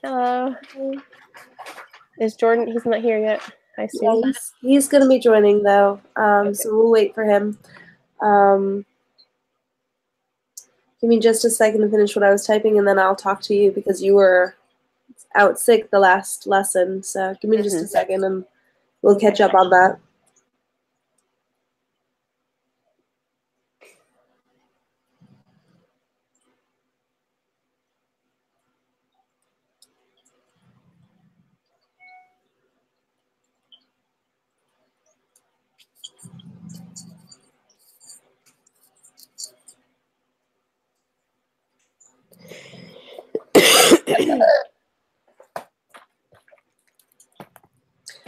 Hello. Is Jordan? He's not here yet, I assume. Yeah, he's going to be joining, though, Okay. so we'll wait for him. Give me just a second to finish what I was typing, and then I'll talk to you because you were out sick the last lesson. So give me just a second, and we'll catch up on that.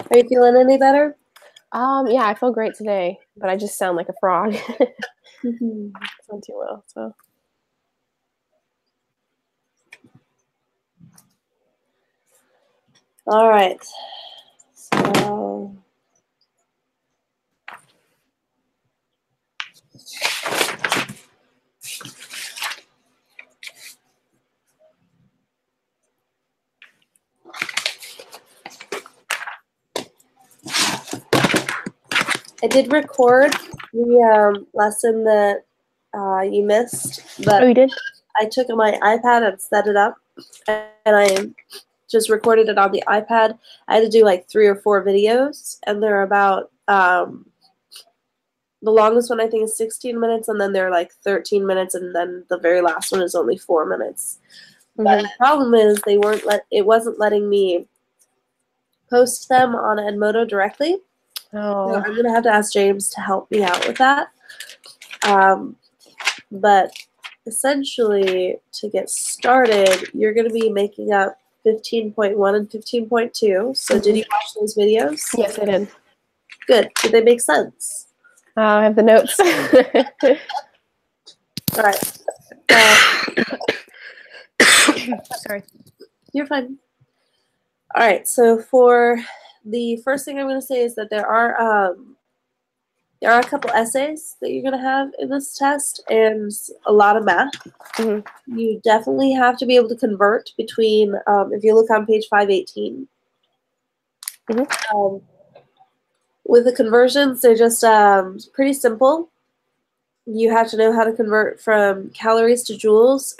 Are you feeling any better? Yeah, I feel great today, but I just sound like a frog. Sound too well, so. All right. So I did record the lesson that you missed, but you did? I took my iPad and set it up, and I just recorded it on the iPad. I had to do like 3 or 4 videos, and they're about the longest one I think is 16 minutes, and then they're like 13 minutes, and then the very last one is only 4 minutes. But the problem is it wasn't letting me post them on Edmodo directly. Oh. So I'm gonna have to ask James to help me out with that. But essentially, to get started, you're gonna be making up 15.1 and 15.2. So did you watch those videos? Yes, I did. Good. Did they make sense? I have the notes. All right. Sorry. You're fine. All right. So for the first thing I'm going to say is that there are a couple essays that you're going to have in this test and a lot of math. You definitely have to be able to convert between, if you look on page 518, with the conversions, they're just pretty simple. You have to know how to convert from calories to joules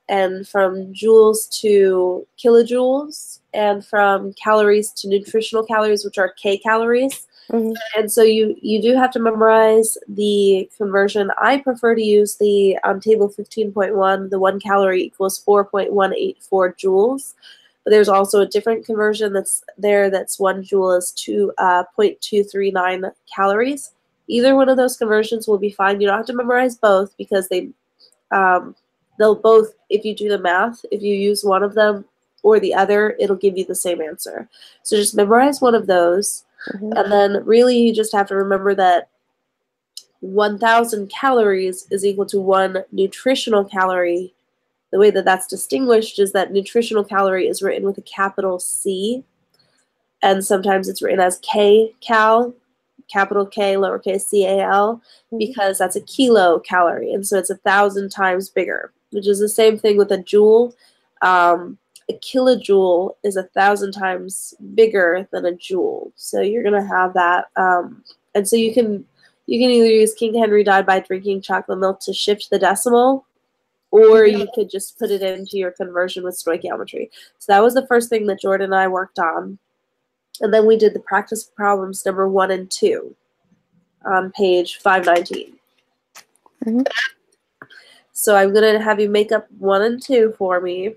and from joules to kilojoules and from calories to nutritional calories, which are kcalories. And so you do have to memorize the conversion. I prefer to use the table 15.1, the 1 calorie equals 4.184 joules. But there's also a different conversion that's 1 joule is 0.239 calories. Either one of those conversions will be fine. You don't have to memorize both because they'll both, if you do the math, if you use one of them or the other, it'll give you the same answer. So just memorize one of those. And then really you just have to remember that 1,000 calories is equal to 1 nutritional calorie. The way that that's distinguished is that nutritional calorie is written with a capital C, and sometimes it's written as kcal, capital K, lowercase cal, because that's a kilocalorie, and so it's 1,000 times bigger, which is the same thing with a joule. A kilojoule is 1,000 times bigger than a joule, so you're gonna have that, and so you can either use King Henry died by drinking chocolate milk to shift the decimal, or you could just put it into your conversion with stoichiometry. So that was the first thing that Jordan and I worked on. And then we did the practice problems number 1 and 2 on page 519. So I'm going to have you make up 1 and 2 for me.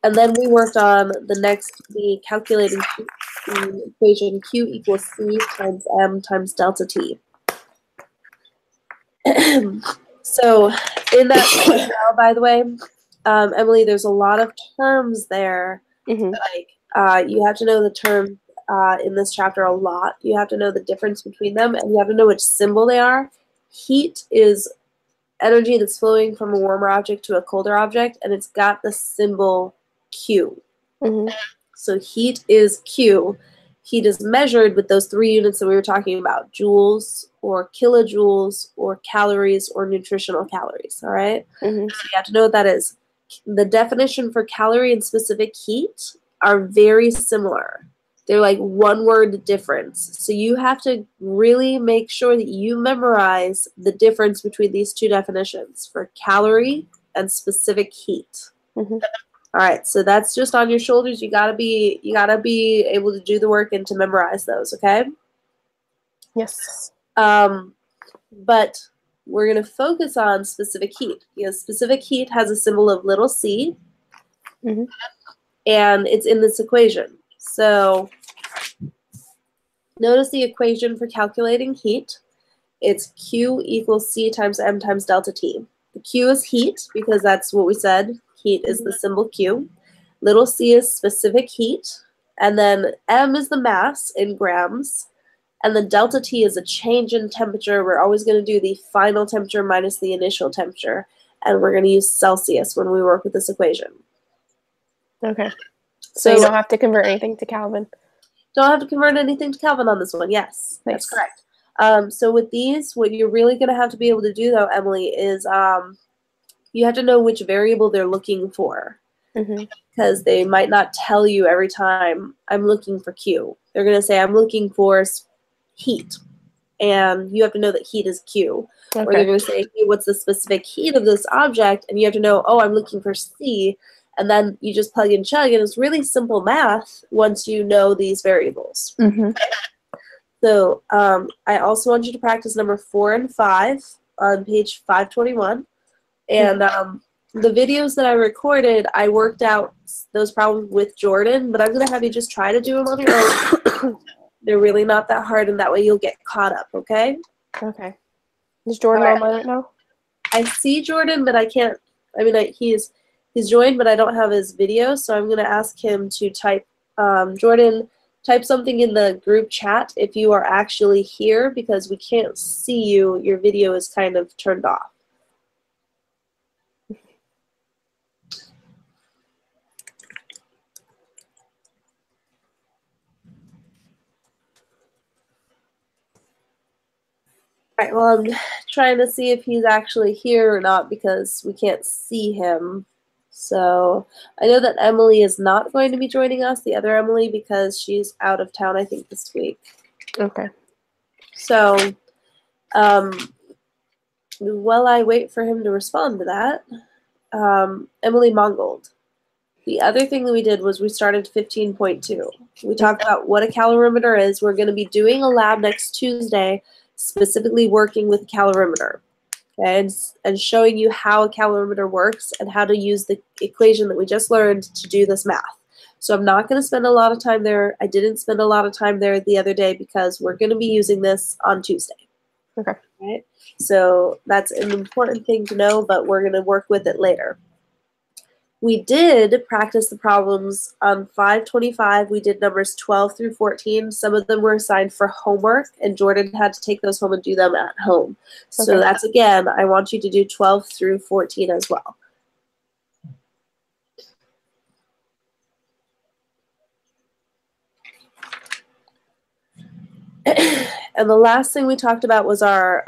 And then we worked on the calculating the equation Q equals C times M times delta T. So in that now, by the way, Emily, there's a lot of terms there. Like, you have to know the term in this chapter a lot. You have to know the difference between them, and you have to know which symbol they are. Heat is energy that's flowing from a warmer object to a colder object, and it's got the symbol Q. So heat is Q. Heat is measured with those 3 units that we were talking about: joules or kilojoules or calories or nutritional calories, all right? So you have to know what that is. The definition for calorie and specific heat are very similar. They're like one-word difference. So you have to really make sure that you memorize the difference between these 2 definitions for calorie and specific heat. All right, so that's just on your shoulders. You gotta be able to do the work and to memorize those, okay? Yes. But we're gonna focus on specific heat, because specific heat has a symbol of little c, and it's in this equation. So notice the equation for calculating heat. It's Q equals C times M times delta T. The Q is heat, because that's what we said. Heat is the symbol Q. Little c is specific heat. And then M is the mass in grams. And then delta T is a change in temperature. We're always going to do the final temperature minus the initial temperature. And we're going to use Celsius when we work with this equation. Okay. So you don't have to convert anything to Kelvin. Don't have to convert anything to Kelvin on this one. Yes, that's correct. So with these, what you're really going to have to be able to do, though, Emily, is you have to know which variable they're looking for. Because they might not tell you every time, I'm looking for Q. They're going to say, I'm looking for heat. And you have to know that heat is Q. Or they're going to say, hey, what's the specific heat of this object? And you have to know, oh, I'm looking for C. And then you just plug and chug. And it's really simple math once you know these variables. So I also want you to practice number 4 and 5 on page 521. And the videos that I recorded, I worked out those problems with Jordan, but I'm going to have you just try to do them on your own. They're really not that hard, and that way you'll get caught up, okay? Okay. Is Jordan online right now? I see Jordan, but I can't. I mean, he's joined, but I don't have his video, so I'm going to ask him to type. Jordan, type something in the group chat if you are actually here, because we can't see you. Your video is kind of turned off. All right, well, I'm trying to see if he's actually here or not because we can't see him. So I know that Emily is not going to be joining us, the other Emily, because she's out of town, I think, this week. Okay. So while I wait for him to respond to that, Emily Mongold. The other thing that we did was we started 15.2. We talked about what a calorimeter is. We're going to be doing a lab next Tuesday, specifically working with a calorimeter, okay, and showing you how a calorimeter works and how to use the equation that we just learned to do this math. So I'm not going to spend a lot of time there. I didn't spend a lot of time there the other day because we're going to be using this on Tuesday. Okay. Right? So that's an important thing to know, but we're going to work with it later. We did practice the problems on 525. We did numbers 12 through 14. Some of them were assigned for homework, and Jordan had to take those home and do them at home. So that's, again, I want you to do 12 through 14 as well. And the last thing we talked about was our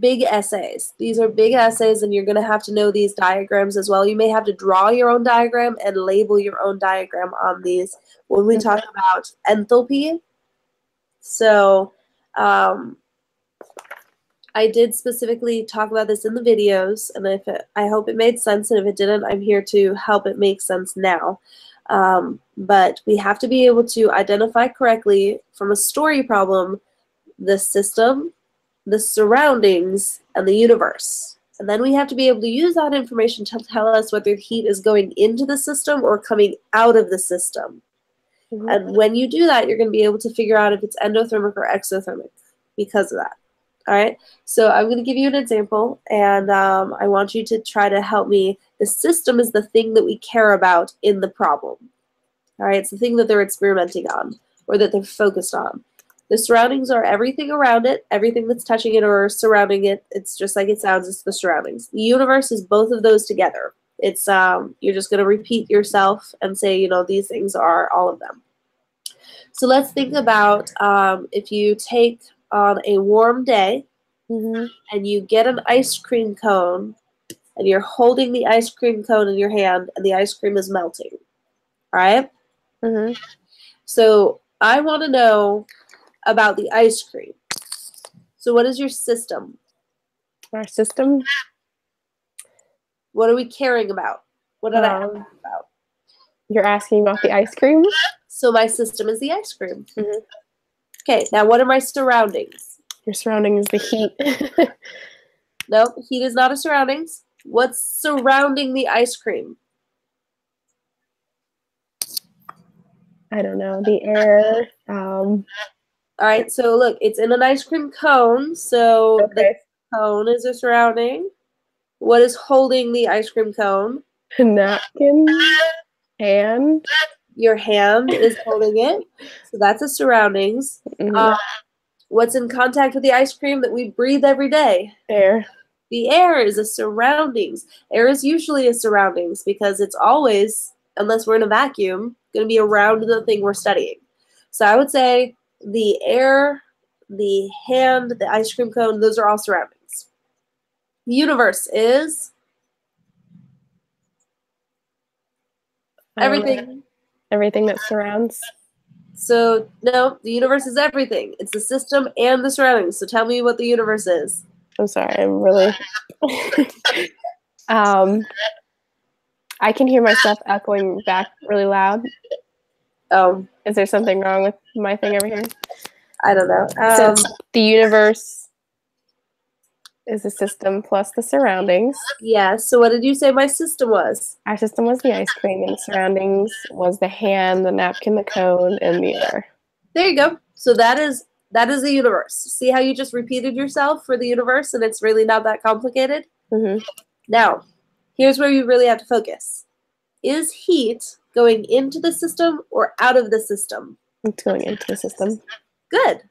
big essays. These are big essays, and you're going to have to know these diagrams as well. You may have to draw your own diagram and label your own diagram on these when we talk about enthalpy. So I did specifically talk about this in the videos, and I hope it made sense, and if it didn't, I'm here to help it make sense now. But we have to be able to identify correctly from a story problem the system, the surroundings, and the universe. And then we have to be able to use that information to tell us whether heat is going into the system or coming out of the system. And when you do that, you're going to be able to figure out if it's endothermic or exothermic because of that. All right, so I'm going to give you an example, and I want you to try to help me. The system is the thing that we care about in the problem. All right, it's the thing that they're experimenting on or that they're focused on. The surroundings are everything around it, everything that's touching it or surrounding it. It's just like it sounds, it's the surroundings. The universe is both of those together. It's you're just going to repeat yourself and say, you know, these things are all of them. So let's think about if you take on a warm day and you get an ice cream cone and you're holding the ice cream cone in your hand and the ice cream is melting. All right? So I want to know about the ice cream. So what is your system? Our system? What are we caring about? What did I ask about? You're asking about the ice cream? So my system is the ice cream. Okay, now what are my surroundings? Your surrounding is the heat. No, heat is not a surroundings. What's surrounding the ice cream? I don't know. The air. All right, so look, it's in an ice cream cone, so the cone is a surrounding. What is holding the ice cream cone? A napkin. Hand. Your hand is holding it, so that's a surroundings. What's in contact with the ice cream that we breathe every day? Air. The air is a surroundings. Air is usually a surroundings because it's always, unless we're in a vacuum, going to be around the thing we're studying. So I would say the air, the hand, the ice cream cone, those are all surroundings. The universe is everything. Everything that surrounds. So no, the universe is everything. It's the system and the surroundings. So tell me what the universe is. I'm sorry, I'm really I can hear myself echoing back really loud. Oh. Is there something wrong with my thing over here? I don't know. So the universe is the system plus the surroundings. Yeah, so what did you say my system was? Our system was the ice cream, and the surroundings was the hand, the napkin, the cone, and the air. There you go. So that is the universe. See how you just repeated yourself for the universe and it's really not that complicated? Now, here's where you really have to focus. Is heat going into the system or out of the system? It's going into the system. Good.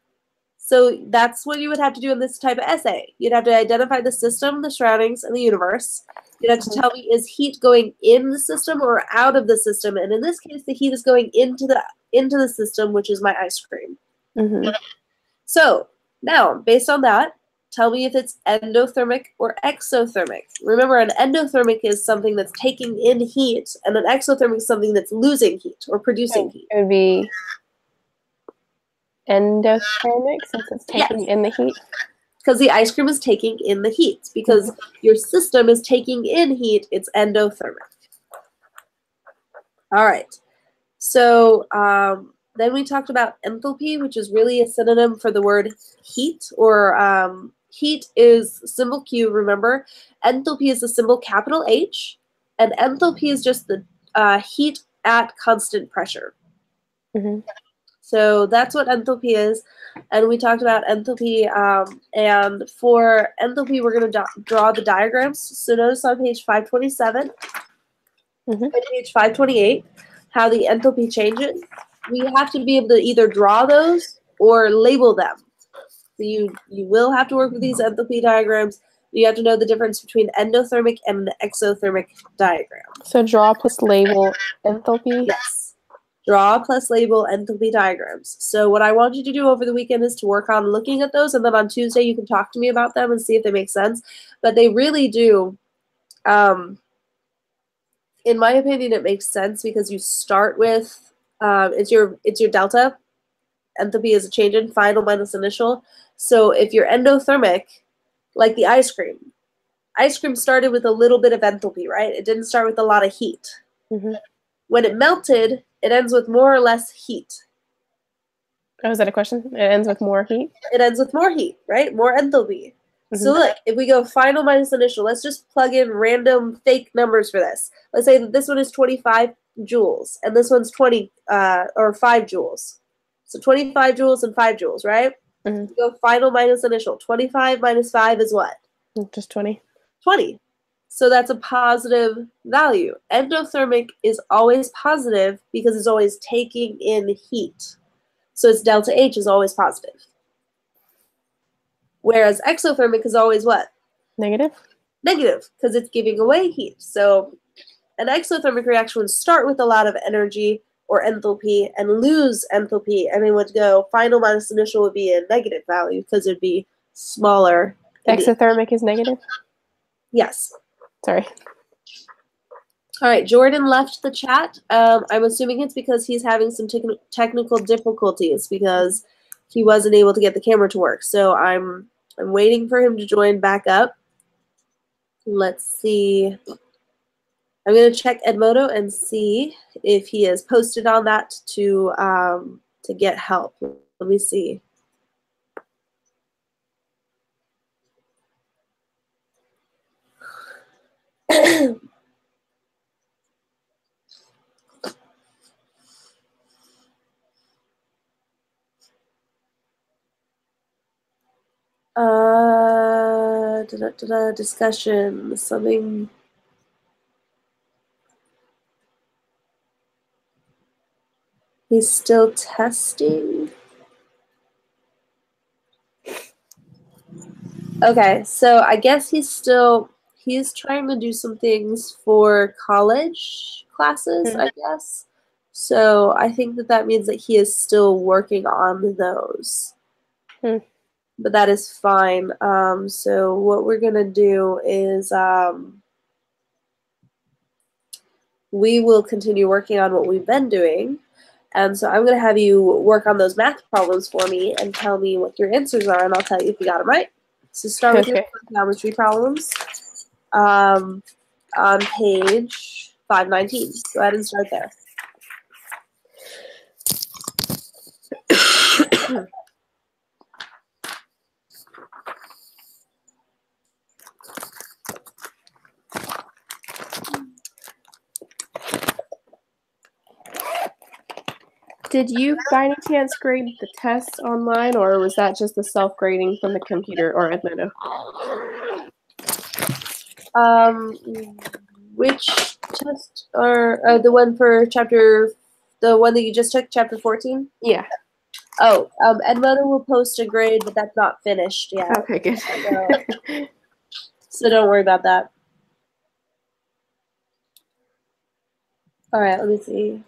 So that's what you would have to do in this type of essay. You'd have to identify the system, the surroundings, and the universe. You'd have to tell me, is heat going in the system or out of the system? And in this case, the heat is going into the system, which is my ice cream. So now, based on that, tell me if it's endothermic or exothermic. Remember, an endothermic is something that's taking in heat, and an exothermic is something that's losing heat or producing heat. It would be endothermic since it's taking in the heat. Because the ice cream is taking in the heat. Because your system is taking in heat, it's endothermic. All right. So then we talked about enthalpy, which is really a synonym for the word heat, or heat is symbol Q, remember. Enthalpy is the symbol capital H, and enthalpy is just the heat at constant pressure. So that's what enthalpy is, and we talked about enthalpy, and for enthalpy, we're going to draw the diagrams. So notice on page 527 and page 528 how the enthalpy changes. We have to be able to either draw those or label them. So you will have to work with these enthalpy diagrams. You have to know the difference between endothermic and the exothermic diagram. So draw plus label enthalpy? Yes. Draw plus label enthalpy diagrams. So what I want you to do over the weekend is to work on looking at those, and then on Tuesday you can talk to me about them and see if they make sense. But they really do. In my opinion, it makes sense because you start with it's your delta. Enthalpy is a change in final minus initial. So if you're endothermic, like the ice cream started with a little bit of enthalpy, right? It didn't start with a lot of heat. When it melted, it ends with more or less heat. Oh, is that a question? It ends with more heat? It ends with more heat, right? More enthalpy. So look, if we go final minus initial, let's just plug in random fake numbers for this. Let's say that this one is 25 joules, and this one's 20 or 5 joules. So 25 joules and 5 joules, right? Mm-hmm. Go final minus initial. 25 minus 5 is what? Just 20. 20. So that's a positive value. Endothermic is always positive because it's always taking in heat. So its delta H is always positive. Whereas exothermic is always what? Negative? Negative, because it's giving away heat. So an exothermic reaction would start with a lot of energy or enthalpy and lose enthalpy, and it would go final minus initial would be a negative value because it would be smaller. Exothermic is negative? Yes. Sorry. All right, Jordan left the chat. I'm assuming it's because he's having some technical difficulties because he wasn't able to get the camera to work. So I'm waiting for him to join back up. Let's see. I'm going to check Edmodo and see if he has posted on that to get help. Let me see. Discussion, something. He's still testing. Okay, so I guess he's trying to do some things for college classes, I guess. So I think that means that he is still working on those. But that is fine. So what we're going to do is we will continue working on what we've been doing. And so I'm going to have you work on those math problems for me and tell me what your answers are, and I'll tell you if you got them right. So start with your geometry problems on page 519. Go ahead and start there. Did you, by any chance, grade the tests online, or was that just the self-grading from the computer or Edmodo? Which test, or the one for the one that you just took, chapter 14? Yeah. Oh, Edmodo will post a grade, but that's not finished yet. Okay, good. So don't worry about that. All right, let me see.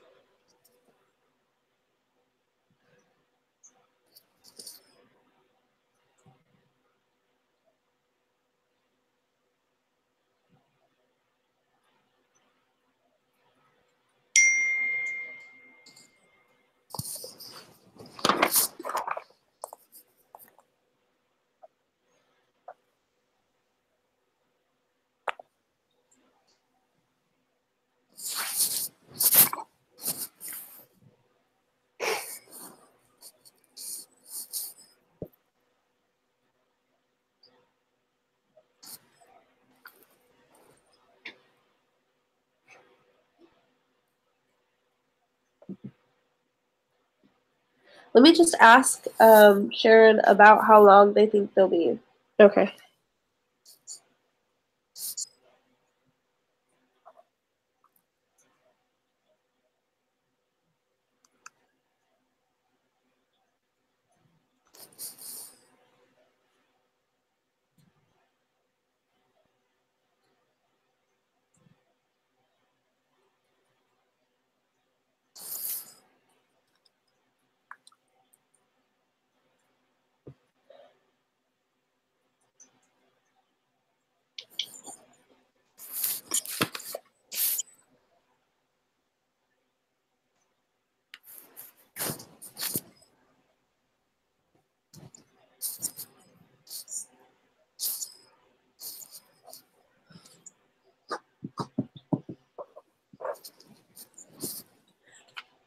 Let me just ask Sharon about how long they think they'll be. Okay.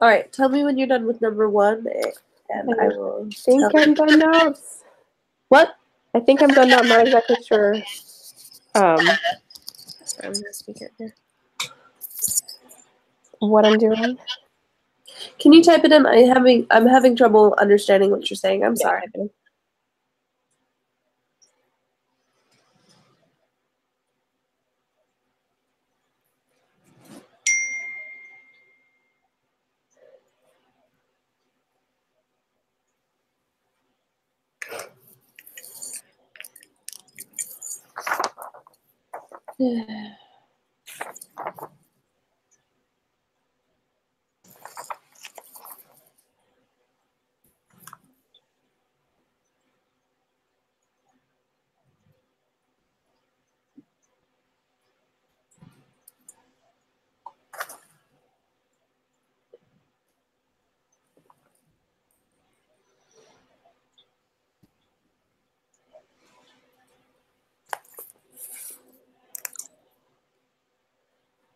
All right, tell me when you're done with number 1, and I will think I'm done now. What? I think I'm done now. I'm not exactly sure. I'm going to speak it here. What I'm doing. Can you type it in? I'm having trouble understanding what you're saying. I'm sorry.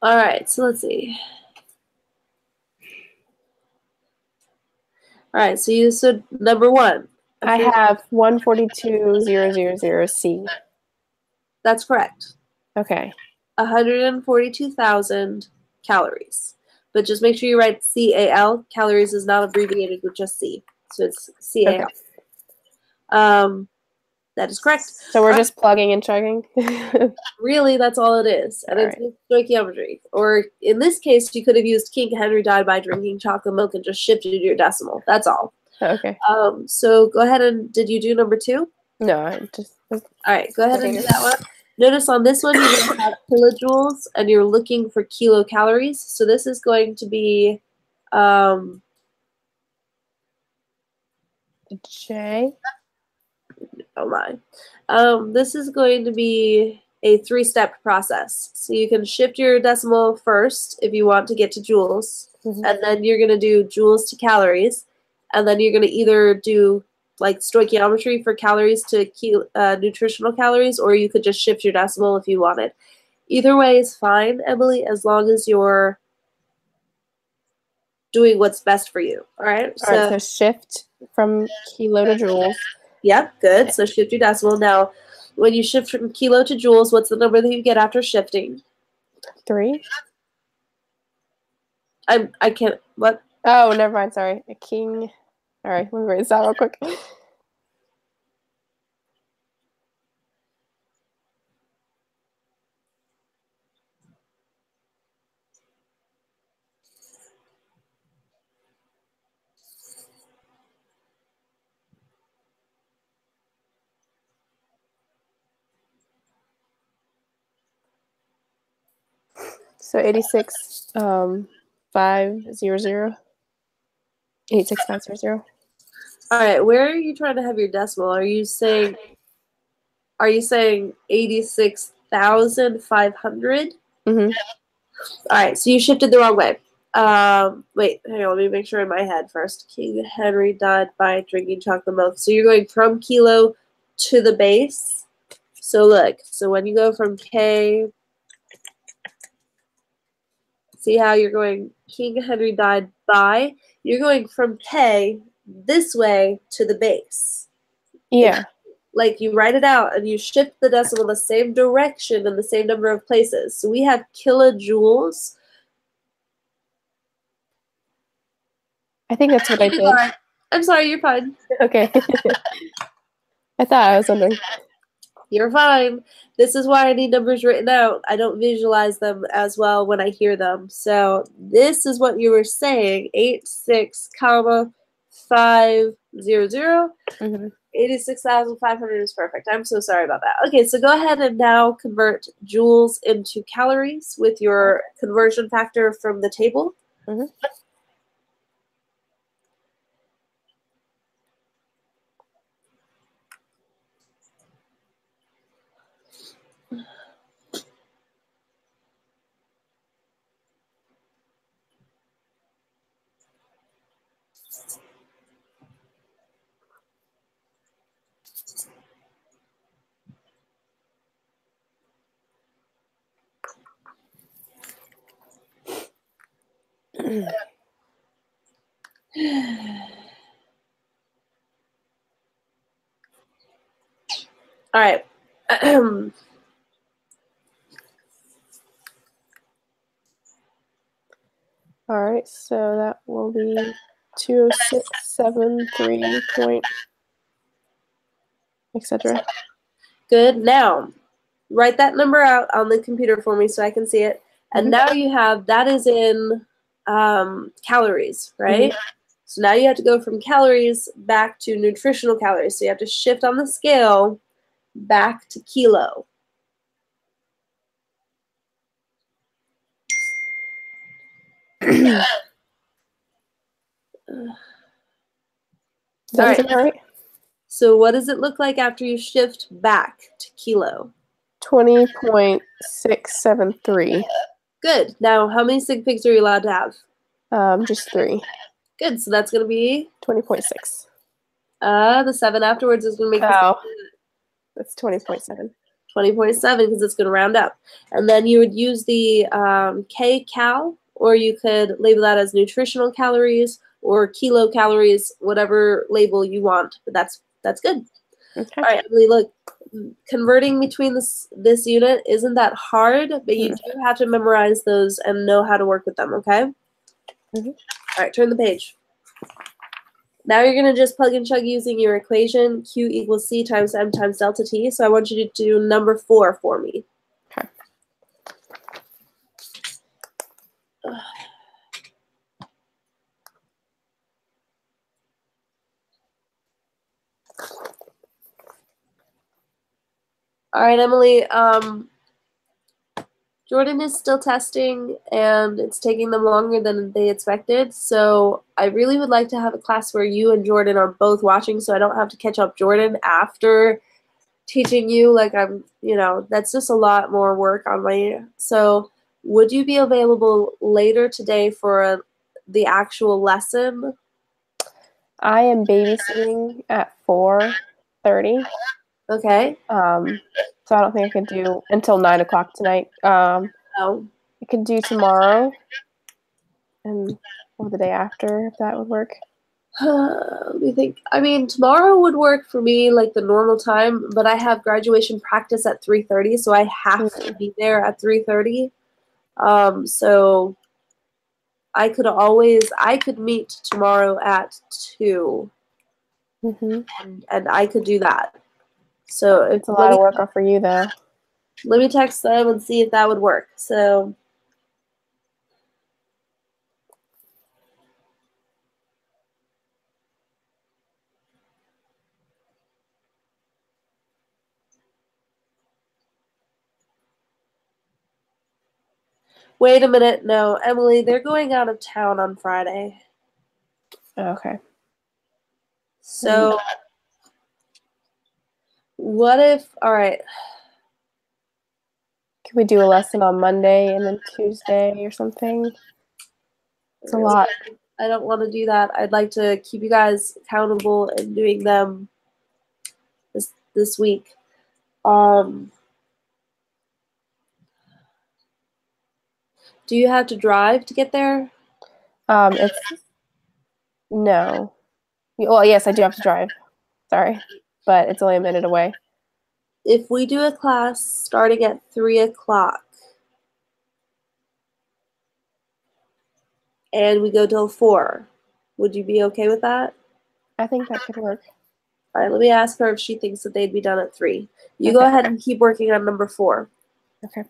All right, so let's see. All right, so you said number 1. I have 142,000 That's correct. Okay. 142,000 calories. But just make sure you write CAL. Calories is not abbreviated with just C. So it's CAL. Okay. That is correct. So we're just plugging and chugging? Really, that's all it is. And it's stoichiometry. Or in this case, you could have used King Henry died by drinking chocolate milk and just shifted your decimal. That's all. Okay. So go ahead and, did you do number 2? No, I just. All right, go ahead and do that one. Notice on this one, you're going to have kilojoules, and you're looking for kilocalories. So this is going to be J. Oh my. This is going to be a 3-step process. So you can shift your decimal first if you want to get to joules, and then you're going to do joules to calories, and then you're going to either do like stoichiometry for calories to nutritional calories, or you could just shift your decimal if you wanted. Either way is fine, Emily, as long as you're doing what's best for you. All right. So shift from kilo to joules. Yep, good. So shift your decimal. Now, when you shift from kilo to joules, what's the number that you get after shifting? 3. I can't. What? Oh, never mind. Sorry. A king. All right. Let me write this out real quick. So 86,500. 86,500. All right. Where are you trying to have your decimal? Are you saying 86,500? Mm-hmm. All right. So you shifted the wrong way. Wait. Hang on. Let me make sure in my head first. King Henry died by drinking chocolate milk. So you're going from kilo to the base. So look. So when you go from K. See how you're going King Henry died by? You're going from K this way to the base. Yeah. Like you write it out and you shift the decimal the same direction in the same number of places. So we have kilojoules. I think that's what I did. I'm sorry, you're fine. Okay. I thought I was wondering. You're fine. This is why I need numbers written out. I don't visualize them as well when I hear them. So this is what you were saying. 86,500. 86,500 is perfect. I'm so sorry about that. Okay, so go ahead and now convert joules into calories with your conversion factor from the table. Mm-hmm. All right. All right, so that will be 20673 point, etc. Good. Now, write that number out on the computer for me so I can see it. And now you have, that is in calories, right? So now you have to go from calories back to nutritional calories. So you have to shift on the scale back to kilo. Does that right? So what does it look like after you shift back to kilo? 20.673. Good. Now, how many sig figs are you allowed to have? Just 3. Good. So that's going to be 20.6. The 7 afterwards is going to make that's 20.7. 20.7 because it's going to round up. And then you would use the kcal, or you could label that as nutritional calories or kilocalories, whatever label you want. But that's good. Okay. All right, Emily, look, converting between this unit isn't that hard, but you do have to memorize those and know how to work with them, okay? Mm-hmm. All right, turn the page. Now you're going to just plug and chug using your equation, Q equals C times M times delta T. So I want you to do number 4 for me. Okay. All right, Emily, Jordan is still testing, and it's taking them longer than they expected. So I really would like to have a class where you and Jordan are both watching so I don't have to catch up Jordan after teaching you. Like, that's just a lot more work on my. So would you be available later today for the actual lesson? I am babysitting at 4:30. Okay. So I don't think I could do until 9 o'clock tonight. Oh. I could do tomorrow or the day after, if that would work. Let me think. I mean, tomorrow would work for me, like the normal time, but I have graduation practice at 3:30, so I have to be there at 3:30. So I could meet tomorrow at 2, and I could do that. So it's a lot of work for you, though. Let me text them and see if that would work. So. Wait a minute. No, Emily, they're going out of town on Friday. Okay. So, what if, all right. Could we do a lesson on Monday and then Tuesday or something? It's a lot. I don't want to do that. I'd like to keep you guys accountable and doing them this week. Do you have to drive to get there? No. Well, yes, I do have to drive. Sorry, but it's only a minute away. If we do a class starting at 3 o'clock and we go till 4, would you be okay with that? I think that could work. All right, let me ask her if she thinks that they'd be done at 3. You go ahead and keep working on number 4. Okay.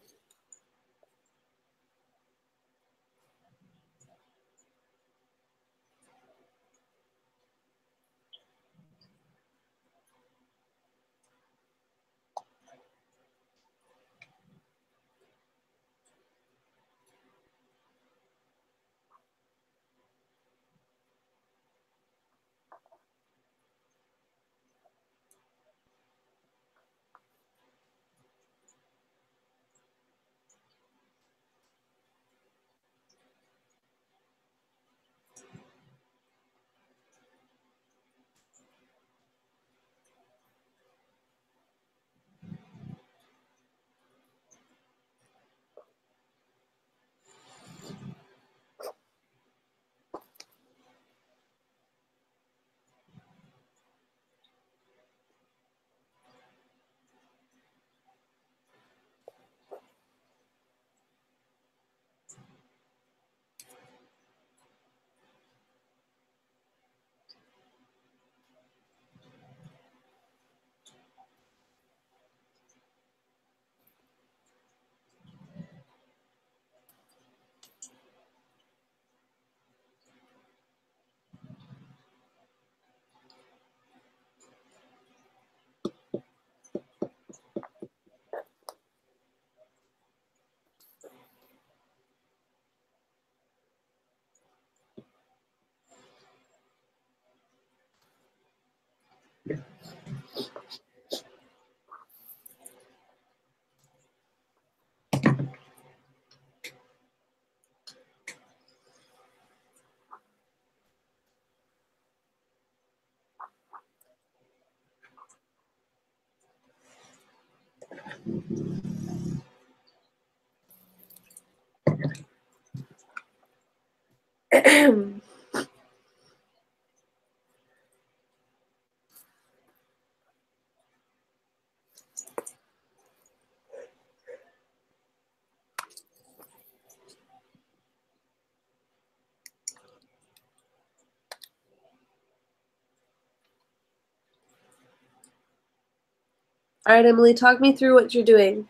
All right, Emily, talk me through what you're doing.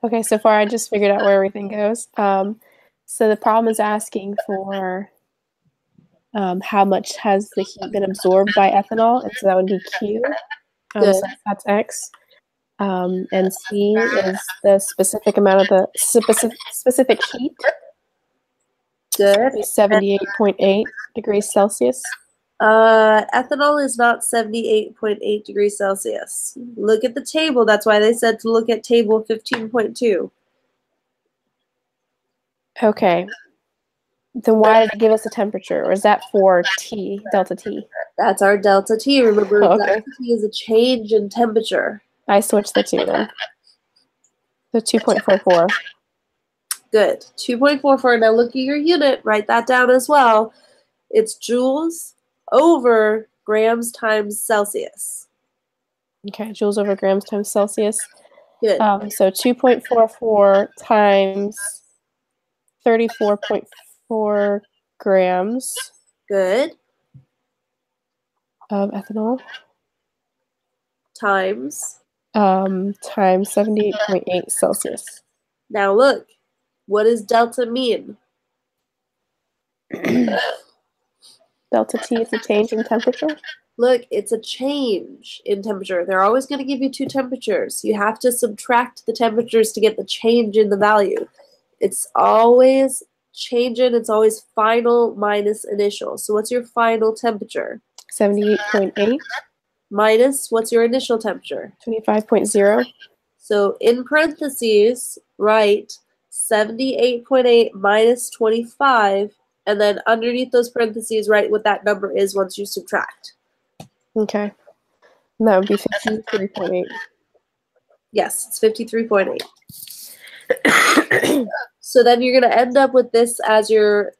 Okay, so far I just figured out where everything goes. So the problem is asking for how much has the heat been absorbed by ethanol, and so that would be Q. So that's X. And C is the specific amount of the specific heat. Good. 78.8 degrees Celsius. Ethanol is not 78.8 degrees Celsius. Look at the table. That's why they said to look at table 15.2. Okay. Then why did it give us a temperature? Or is that for T, delta T? That's our delta T. Remember, okay. Delta T is a change in temperature. I switched the two then. So 2.44. Good. 2.44. Now look at your unit. Write that down as well. It's joules over grams times Celsius. Okay, joules over grams times Celsius. Good. So 2.44 times 34.4 grams. Good. Of ethanol. Times 78.8 Celsius. Now look, what does delta mean? Delta T is a change in temperature? Look, it's a change in temperature. They're always going to give you two temperatures. You have to subtract the temperatures to get the change in the value. It's always changing. It's always final minus initial. So what's your final temperature? 78.8. Minus, what's your initial temperature? 25.0. So in parentheses, write 78.8 minus 25, and then underneath those parentheses, write what that number is once you subtract. Okay. And that would be 53.8. Yes, it's 53.8. So then you're going to end up with this as your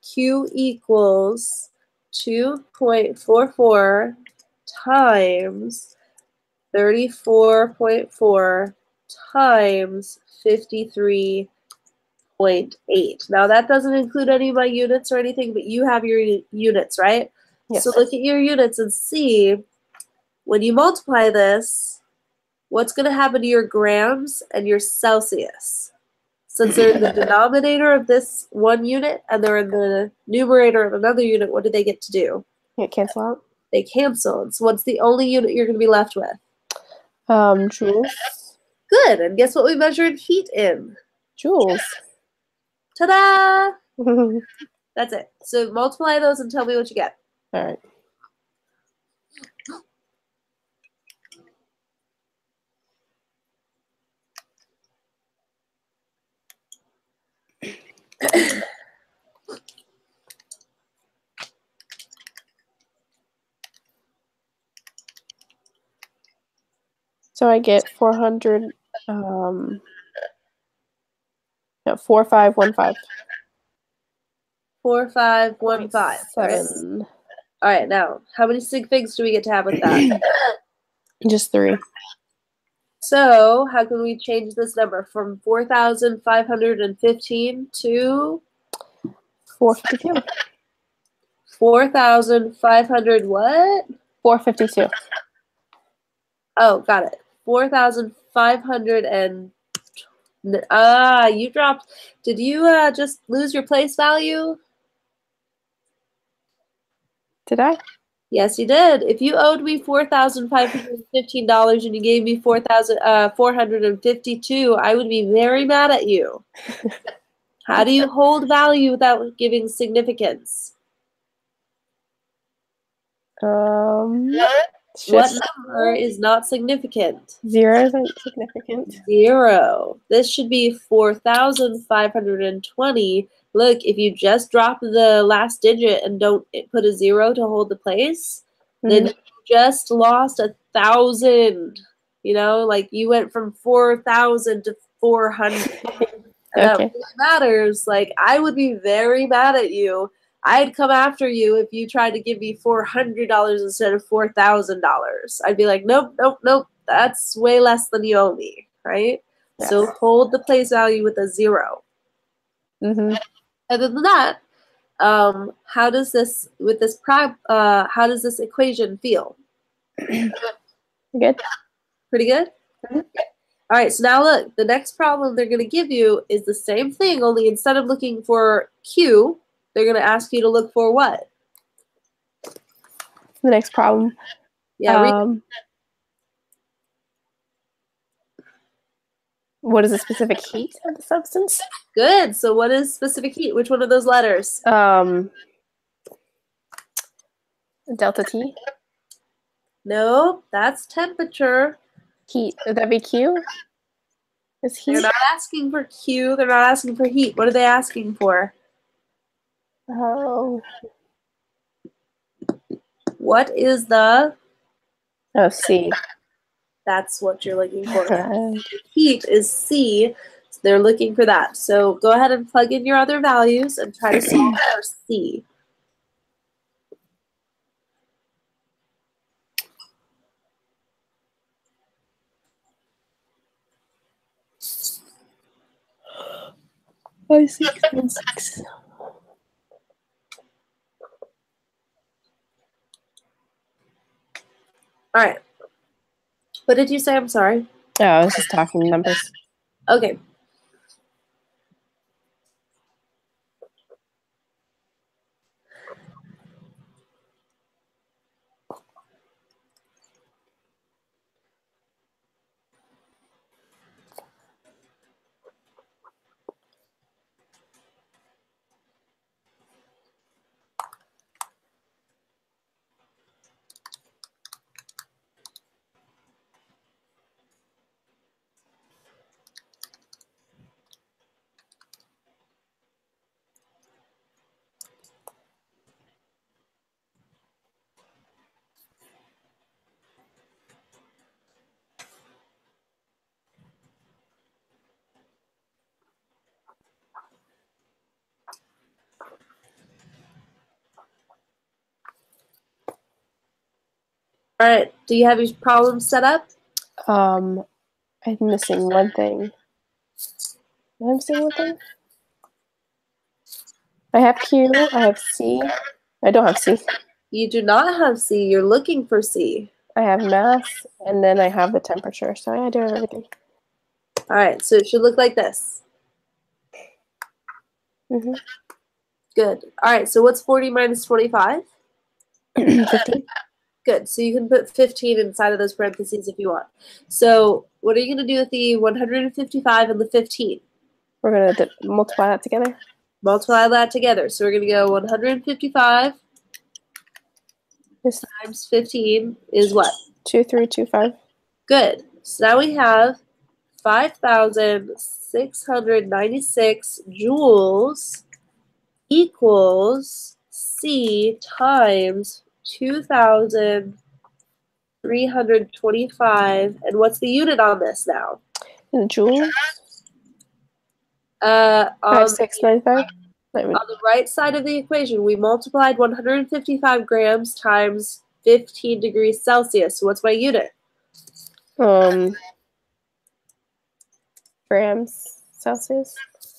Q equals 2.44 times 34.4 times 53.8. Now that doesn't include any of my units or anything, but you have your units, right? Yes. So look at your units and see, when you multiply this, what's going to happen to your grams and your Celsius? Since they're in the denominator of this one unit and they're in the numerator of another unit, what do they get to do? Can't cancel out? They cancel. And so what's the only unit you're going to be left with? Joules. Good. And guess what we measured heat in? Joules. Ta-da! That's it. So multiply those and tell me what you get. All right. So I get 400, 4515. 4515. All right, now, how many sig figs do we get to have with that? Just 3. So, how can we change this number from 4,515 to 452? 4,500 what? 452. Oh, got it. 4,500 and you dropped. Did you just lose your place value? Did I? Yes, you did. If you owed me $4,515 and you gave me 4,452, I would be very mad at you. How do you hold value without giving significance? What number is not significant? 0 isn't significant. 0. This should be 4,520. Look, if you just drop the last digit and don't put a 0 to hold the place, then you just lost 1,000. You know, like you went from 4,000 to 400. And that Okay. really matters. Like, I would be very mad at you. I'd come after you if you tried to give me $400 instead of $4,000. I'd be like, nope, nope, nope. That's way less than you owe me, right? Yes. So hold the place value with a 0. Mm-hmm. Other than that, how does this how does this equation feel? Good. Pretty good? Mm-hmm. All right, so now look, the next problem they're going to give you is the same thing, only instead of looking for Q, they're going to ask you to look for what? The next problem. Yeah, what is the specific heat of the substance? good. So what is specific heat? Which one of those letters? Delta T. Nope, that's temperature. Heat. Would that be Q? Is heat? They're not asking for Q. They're not asking for heat. What are they asking for? Oh. What is the? Oh, C. That's what you're looking for. Heat is C. So they're looking for that. So go ahead and plug in your other values and try to solve for C. Five, 6, 1, 6. All right. What did you say? I'm sorry. Oh, I was just talking numbers. Okay. All right. Do you have your problem set up? I'm missing one thing. Am I missing one thing? I have Q. I have C. I don't have C. You do not have C. You're looking for C. I have mass, and then I have the temperature. So I do have everything. All right. So it should look like this. Mm-hmm. Good. All right. So what's 40 minus 25? 15. Good. So you can put 15 inside of those parentheses if you want. So what are you going to do with the 155 and the 15? We're going to multiply that together. Multiply that together. So we're going to go 155 times 15 is what? 2325. Good. So now we have 5,696 joules equals C times 2,325. And what's the unit on this now? In joules? On 5695. the right side of the equation, we multiplied 155 grams times 15 degrees Celsius. So what's my unit? Grams Celsius.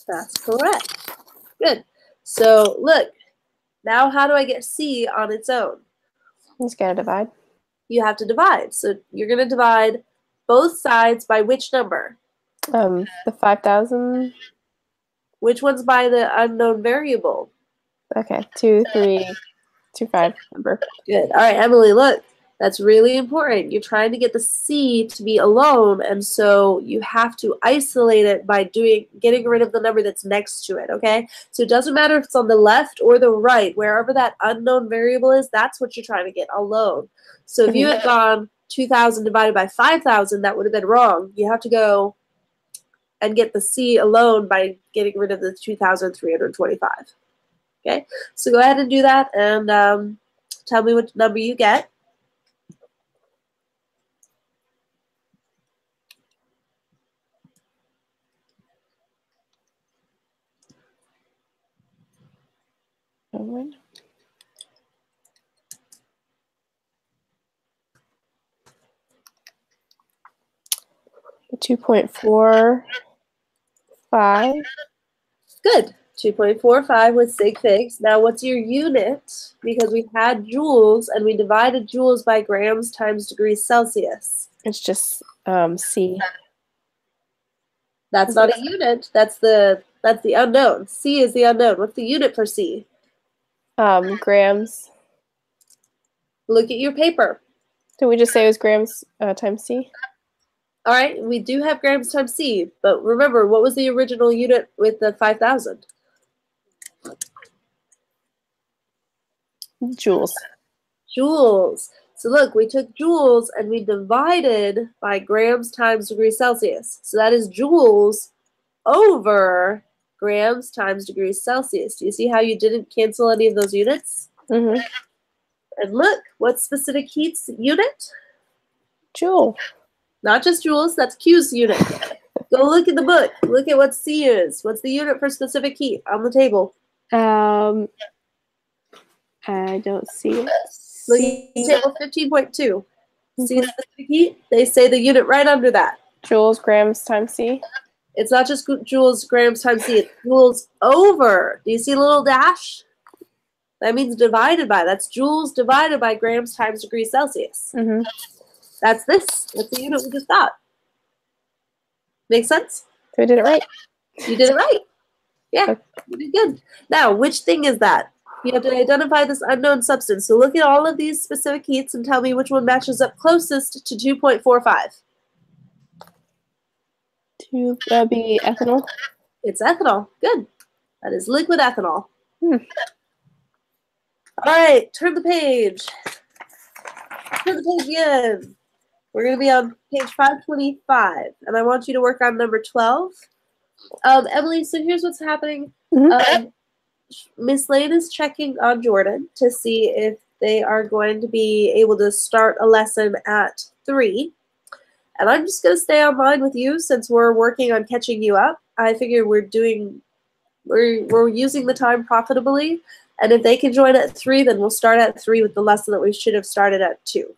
That's correct. Good. So look, now how do I get C on its own? You just gotta divide. You have to divide. So you're going to divide both sides by which number? The 5,000. Which one's by the unknown variable? Okay, 2325 number. Good. All right, Emily, look. That's really important. You're trying to get the C to be alone, and so you have to isolate it by getting rid of the number that's next to it, okay? So it doesn't matter if it's on the left or the right. Wherever that unknown variable is, that's what you're trying to get alone. So if you had gone 2,000 divided by 5,000, that would have been wrong. You have to go and get the C alone by getting rid of the 2,325. Okay, so go ahead and do that and tell me what number you get. moment. The 2.45. Good. 2.45 with sig figs. Now, what's your unit? Because we had joules, and we divided joules by grams times degrees Celsius. It's just C. That's not a unit. That's the unknown. C is the unknown. What's the unit for C? Grams. Look at your paper. Did we just say it was grams times C? All right, we do have grams times C, but remember, what was the original unit with the 5,000? Joules. Joules. So look, we took joules and we divided by grams times degrees Celsius. So that is joules over grams times degrees Celsius. Do you see how you didn't cancel any of those units? Mm-hmm. And look, what specific heat's unit? Joule. Not just joules, that's Q's unit. Go look in the book. Look at what C is. What's the unit for specific heat on the table? I don't see it. Look at table 15.2. See specific heat? They say the unit right under that. Joules, grams times C. It's not just joules, grams times C. It's joules over. Do you see a little dash? That means divided by. That's joules divided by grams times degrees Celsius. Mm-hmm. That's this. That's the unit we just got. Make sense? So we did it right. You did it right. Yeah, you did good. Now, which thing is that? You have to identify this unknown substance. So look at all of these specific heats and tell me which one matches up closest to 2.45. That'd be ethanol. It's ethanol. Good. That is liquid ethanol. Hmm. All right, turn the page. Turn the page again. We're going to be on page 525, and I want you to work on number 12. Emily, so here's what's happening. Mm-hmm. Miss Lane is checking on Jordan to see if they are going to be able to start a lesson at 3. And I'm just going to stay online with you since we're working on catching you up. I figure we're using the time profitably. And if they can join at 3, then we'll start at 3 with the lesson that we should have started at 2.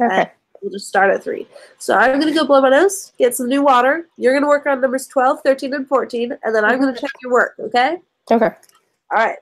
Okay. And we'll just start at 3. So I'm going to go blow my nose, get some new water. You're going to work on numbers 12, 13, and 14. And then I'm going to check your work, okay? Okay. All right.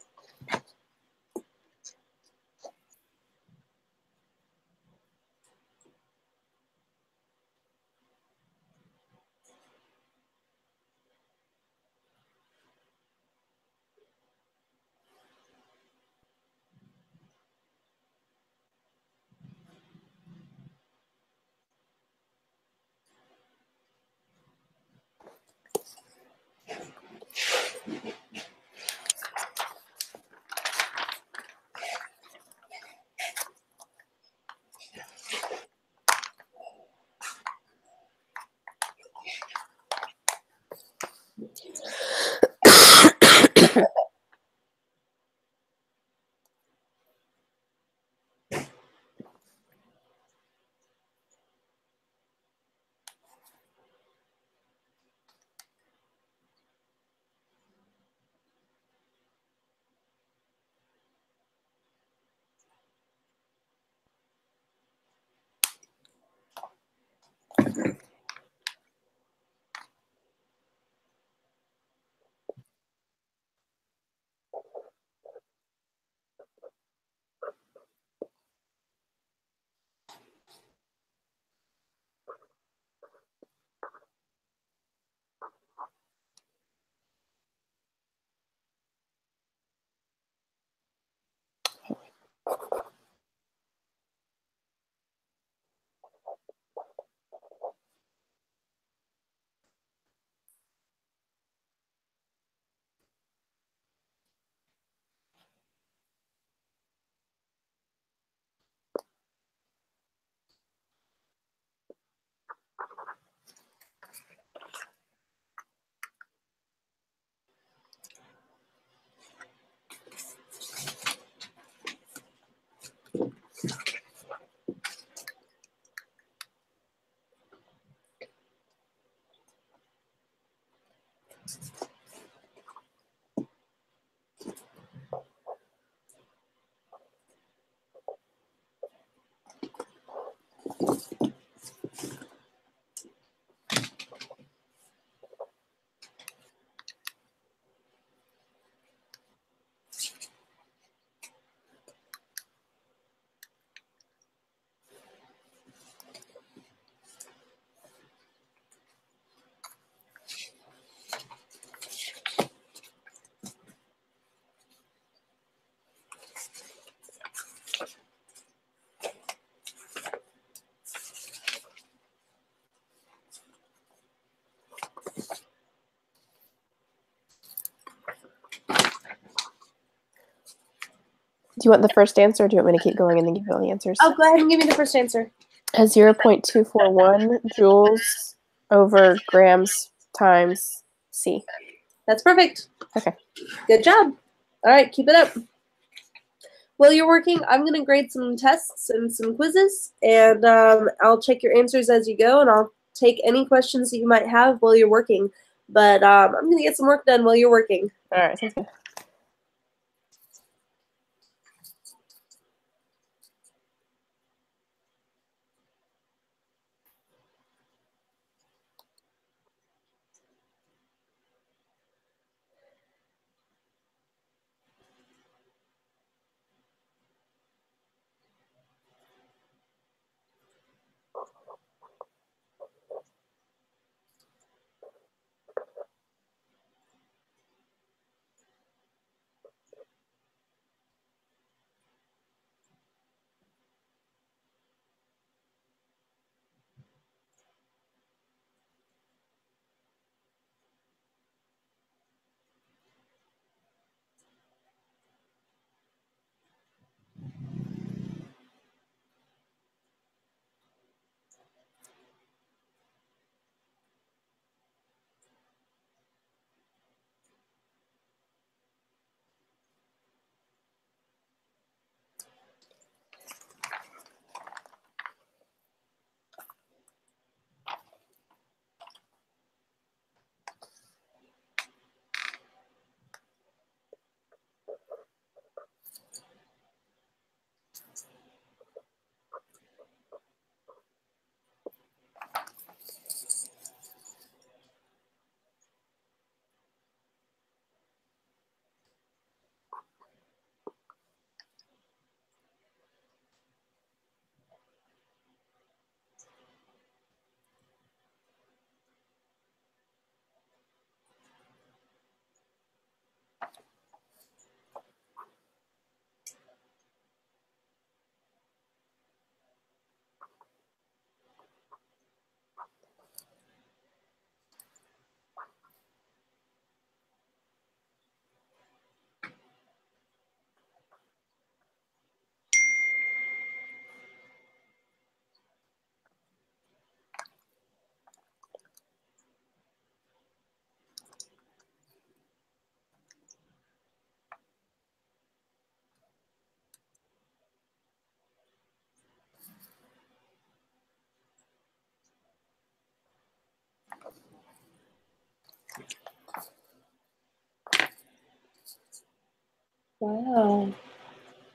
Do you want the first answer, or do you want me to keep going and then give you all the answers? Oh, go ahead and give me the first answer. 0.241 joules over grams times C. That's perfect. Okay. Good job. All right, keep it up. While you're working, I'm going to grade some tests and some quizzes, and I'll check your answers as you go, and I'll take any questions that you might have while you're working. But I'm going to get some work done while you're working. All right, sounds good. Wow.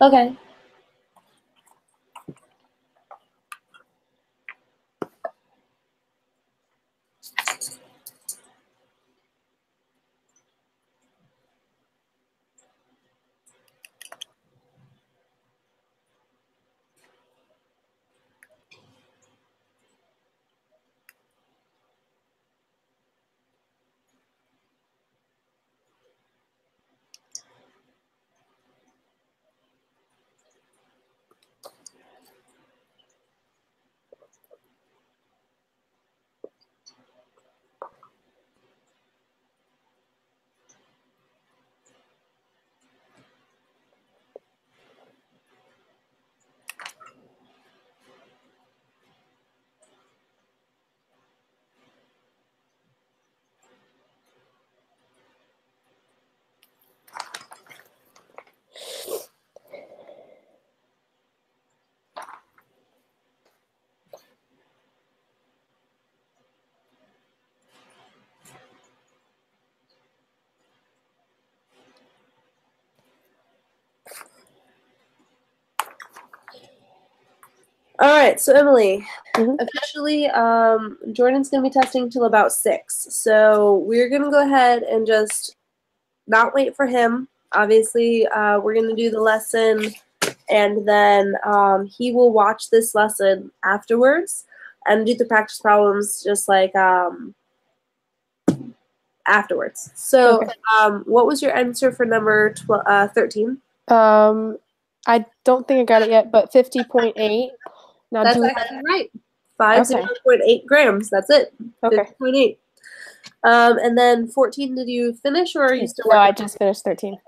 Okay. All right, so Emily, Mhm. officially, Jordan's going to be testing till about 6. So we're going to go ahead and just not wait for him. Obviously, we're going to do the lesson, and then he will watch this lesson afterwards and do the practice problems just like afterwards. So Okay. what was your answer for number 13? I don't think I got it yet, but 50.8. Now That's do we actually right. Okay. 50.8 grams. That's it. Okay. 50.8. And then 14, did you finish or are you still No, working? I just finished 13.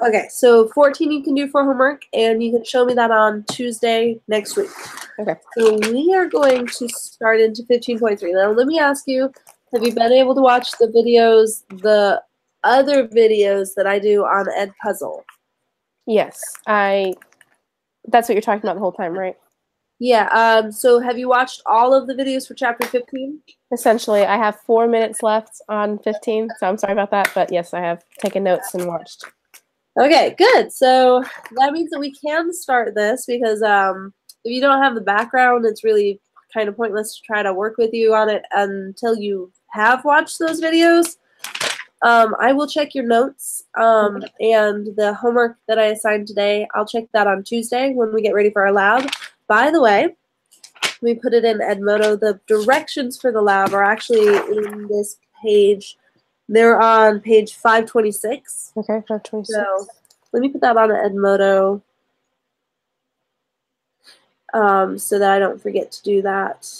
Okay, so 14 you can do for homework, and you can show me that on Tuesday next week. Okay. So we are going to start into 15.3. Now, let me ask you, have you been able to watch the videos, the other videos that I do on Ed Puzzle? Yes. That's what you're talking about the whole time, right? Yeah, so have you watched all of the videos for chapter 15? Essentially, I have 4 minutes left on 15, so I'm sorry about that, but yes, I have taken notes and watched. Okay, good. So that means that we can start this because if you don't have the background, it's really kind of pointless to try to work with you on it until you have watched those videos. I will check your notes and the homework that I assigned today. I'll check that on Tuesday when we get ready for our lab. By the way, let me put it in Edmodo. The directions for the lab are actually in this page. They're on page 526. Okay, 526. So let me put that on Edmodo so that I don't forget to do that.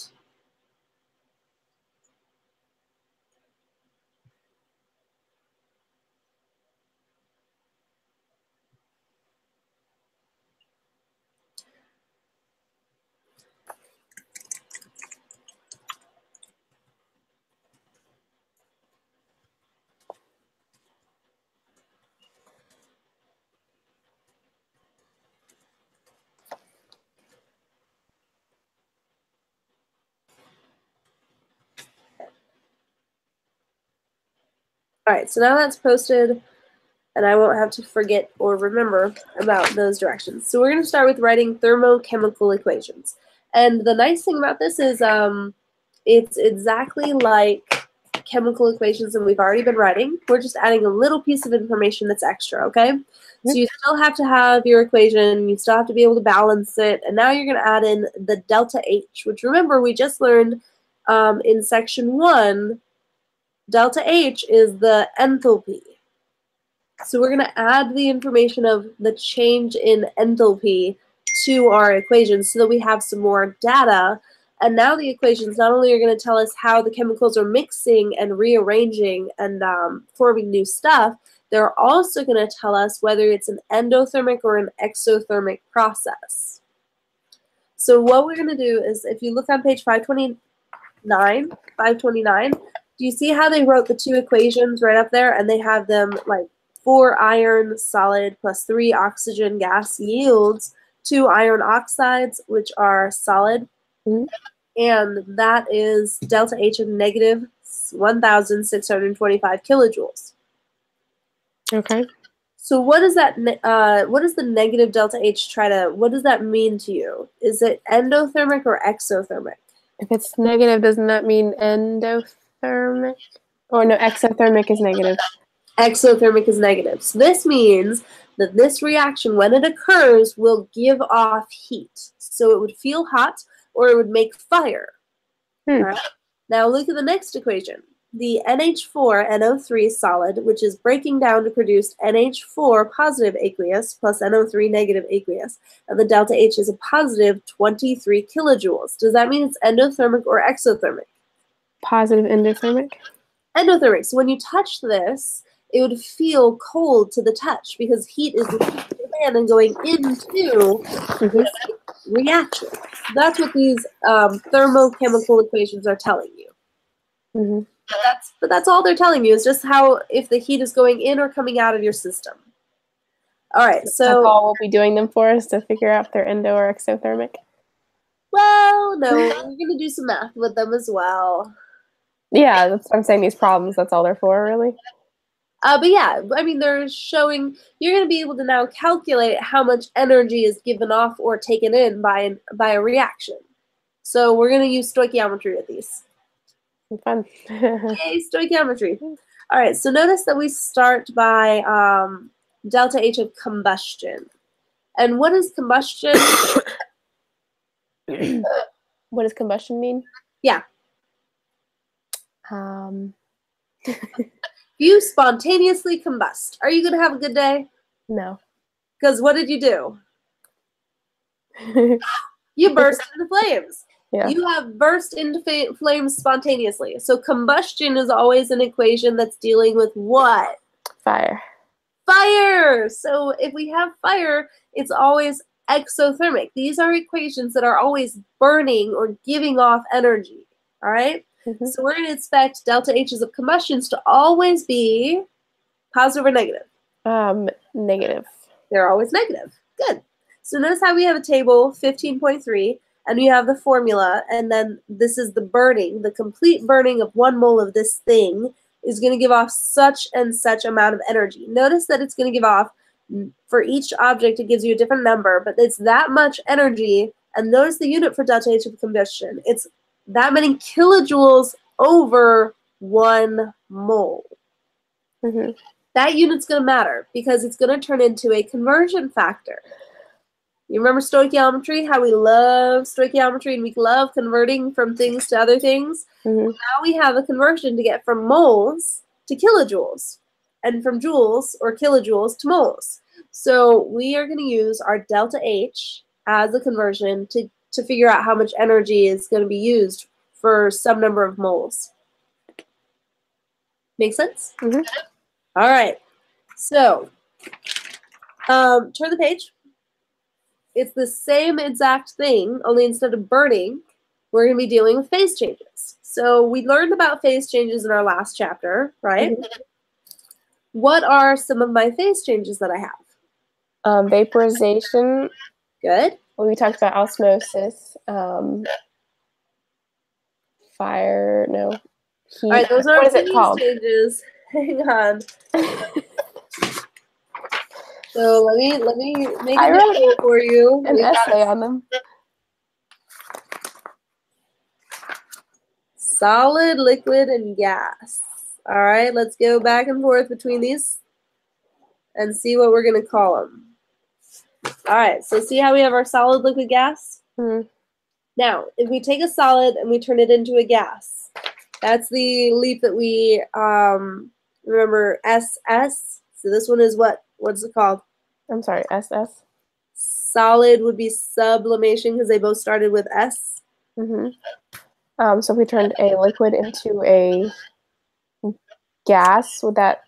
All right, so now that's posted, and I won't have to forget or remember about those directions. So we're going to start with writing thermochemical equations. And the nice thing about this is it's exactly like chemical equations that we've already been writing. We're just adding a little piece of information that's extra, okay? So you still have to have your equation, you still have to be able to balance it, and now you're going to add in the delta H, which remember we just learned in section 1, delta H is the enthalpy. So we're going to add the information of the change in enthalpy to our equations so that we have some more data. And now the equations not only are going to tell us how the chemicals are mixing and rearranging and forming new stuff, they're also going to tell us whether it's an endothermic or an exothermic process. So what we're going to do is, if you look on page 529, do you see how they wrote the two equations right up there, and they have them like 4 iron solid plus 3 oxygen gas yields 2 iron oxides, which are solid. Mm-hmm. And that is delta H of negative 1,625 kilojoules. Okay. So what does that? What does the negative delta H what does that mean to you? Is it endothermic or exothermic? If it's negative, doesn't that mean endothermic? Or no, exothermic is negative. Exothermic is negative. So this means that this reaction, when it occurs, will give off heat. So it would feel hot or it would make fire. All right? Now look at the next equation. The NH4NO3 solid, which is breaking down to produce NH4 positive aqueous plus NO3 negative aqueous, and the delta H is a positive 23 kilojoules. Does that mean it's endothermic or exothermic? Positive endothermic. Endothermic. So when you touch this, it would feel cold to the touch because heat is leaving your hand and going into this reaction. That's what these thermochemical equations are telling you. Mm-hmm. But that's all they're telling you is just how if the heat is going in or coming out of your system. All right, so that's all we'll be doing them for is to figure out if they're endo or exothermic. Well, no, we're gonna do some math with them as well. Yeah, that's what I'm saying. These problems, that's all they're for, really. But yeah, I mean, they're showing, you're going to be able to now calculate how much energy is given off or taken in by a reaction. So we're going to use stoichiometry with these. Fun. Yay, stoichiometry. All right, so notice that we start by delta H of combustion. And what is combustion? What does combustion mean? Yeah. You spontaneously combust. Are you going to have a good day? No. Because what did you do? You burst into flames. Yeah. You have burst into flames spontaneously. So combustion is always an equation that's dealing with what? Fire. Fire! So if we have fire, it's always exothermic. These are equations that are always burning or giving off energy. All right? Mm-hmm. So we're going to expect delta H's of combustions to always be positive or negative? Negative. They're always negative. Good. So notice how we have a table, 15.3, and we have the formula, and then this is the burning. The complete burning of 1 mole of this thing is going to give off such and such amount of energy. Notice that it's going to give off, for each object, it gives you a different number, but it's that much energy, and notice the unit for delta H of combustion. It's that many kilojoules over 1 mole. Mm-hmm. That unit's going to matter because it's going to turn into a conversion factor. You remember stoichiometry, how we love stoichiometry and we love converting from things to other things? Mm-hmm. Now we have a conversion to get from moles to kilojoules and from joules or kilojoules to moles. So we are going to use our delta H as a conversion to figure out how much energy is going to be used for some number of moles. Make sense? Mm-hmm. All right. So turn the page. It's the same exact thing, only instead of burning, we're going to be dealing with phase changes. So we learned about phase changes in our last chapter, right? Mm-hmm. What are some of my phase changes that I have? Vaporization. Good. Well, we talked about osmosis. Fire. No. Heat. All right, those are what is it called? Changes. Hang on. So let me make a note for you. An essay on them. Solid, liquid, and gas. All right, let's go back and forth between these and see what we're going to call them. All right, so see how we have our solid, liquid, gas? Mm-hmm. Now, if we take a solid and we turn it into a gas, that's the leap that we remember, SS. So this one is what? What's it called? I'm sorry, SS. Solid would be sublimation because they both started with S. Mm-hmm. So if we turned a liquid into a gas, would that,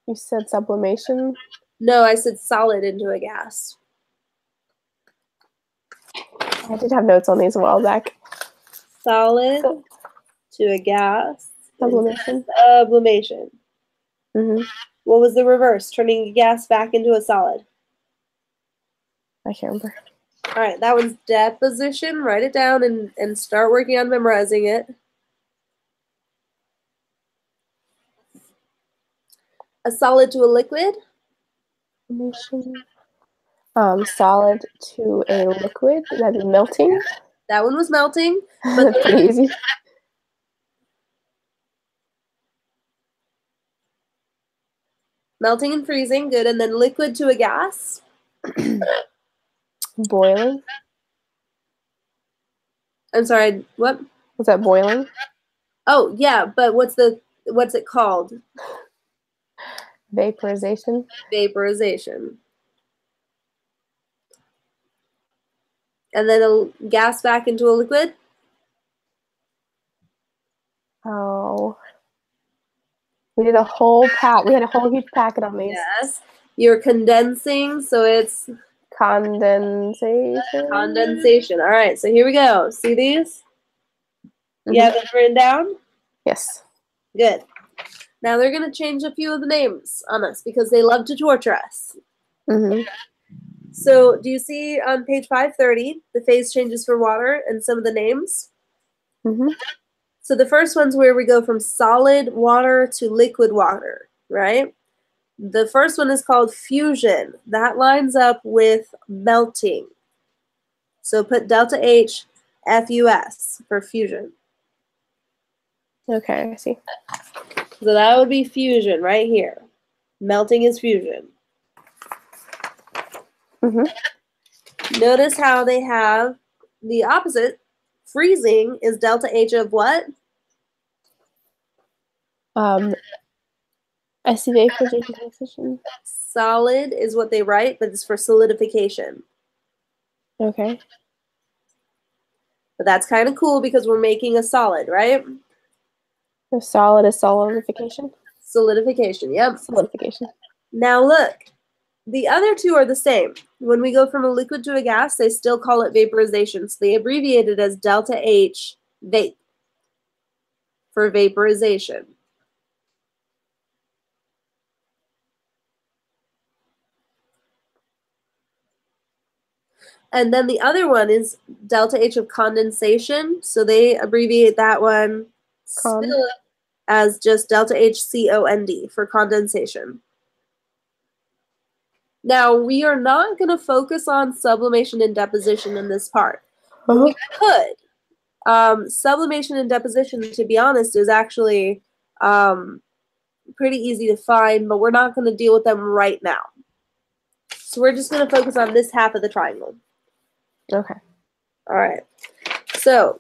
you said sublimation? No, I said solid into a gas. I did have notes on these a while back. Solid to a gas. Sublimation. Sublimation. Mm-hmm. What was the reverse? Turning a gas back into a solid. I can't remember. All right, that one's deposition. Write it down and start working on memorizing it. A solid to a liquid. Solid to a liquid. That'd be melting. That one was melting. But pretty easy. Melting and freezing, good. And then liquid to a gas. Boiling. I'm sorry, what? Was that boiling? Oh, yeah, but what's it called? Vaporization. Vaporization. And then a gas back into a liquid? Oh. We did a whole pack. We had a whole huge packet on these. Yes. You're condensing, so it's condensation. Condensation. All right, so here we go. See these? Mm-hmm. You have it written down? Yes. Good. Now they're going to change a few of the names on us because they love to torture us. Mm-hmm. So do you see on page 530 the phase changes for water and some of the names? Mm-hmm. So the first one's where we go from solid water to liquid water. right? The first one is called fusion. That lines up with melting. So put delta H, FUS for fusion. Okay, I see. So that would be fusion right here. Melting is fusion. Notice how they have the opposite. Freezing is delta H of what? I see vaporization transition. Solid is what they write, but it's for solidification. Okay. But that's kind of cool because we're making a solid, right? The solid is solidification. Solidification, yep. Solidification. Now look, the other two are the same. When we go from a liquid to a gas, they still call it vaporization. So they abbreviate it as delta H vape for vaporization. And then the other one is delta H of condensation. So they abbreviate that one still as just delta H COND for condensation. Now, we are not going to focus on sublimation and deposition in this part. We could. Sublimation and deposition, to be honest, is actually pretty easy to find, but we're not going to deal with them right now. So we're just going to focus on this half of the triangle. Okay. All right. So,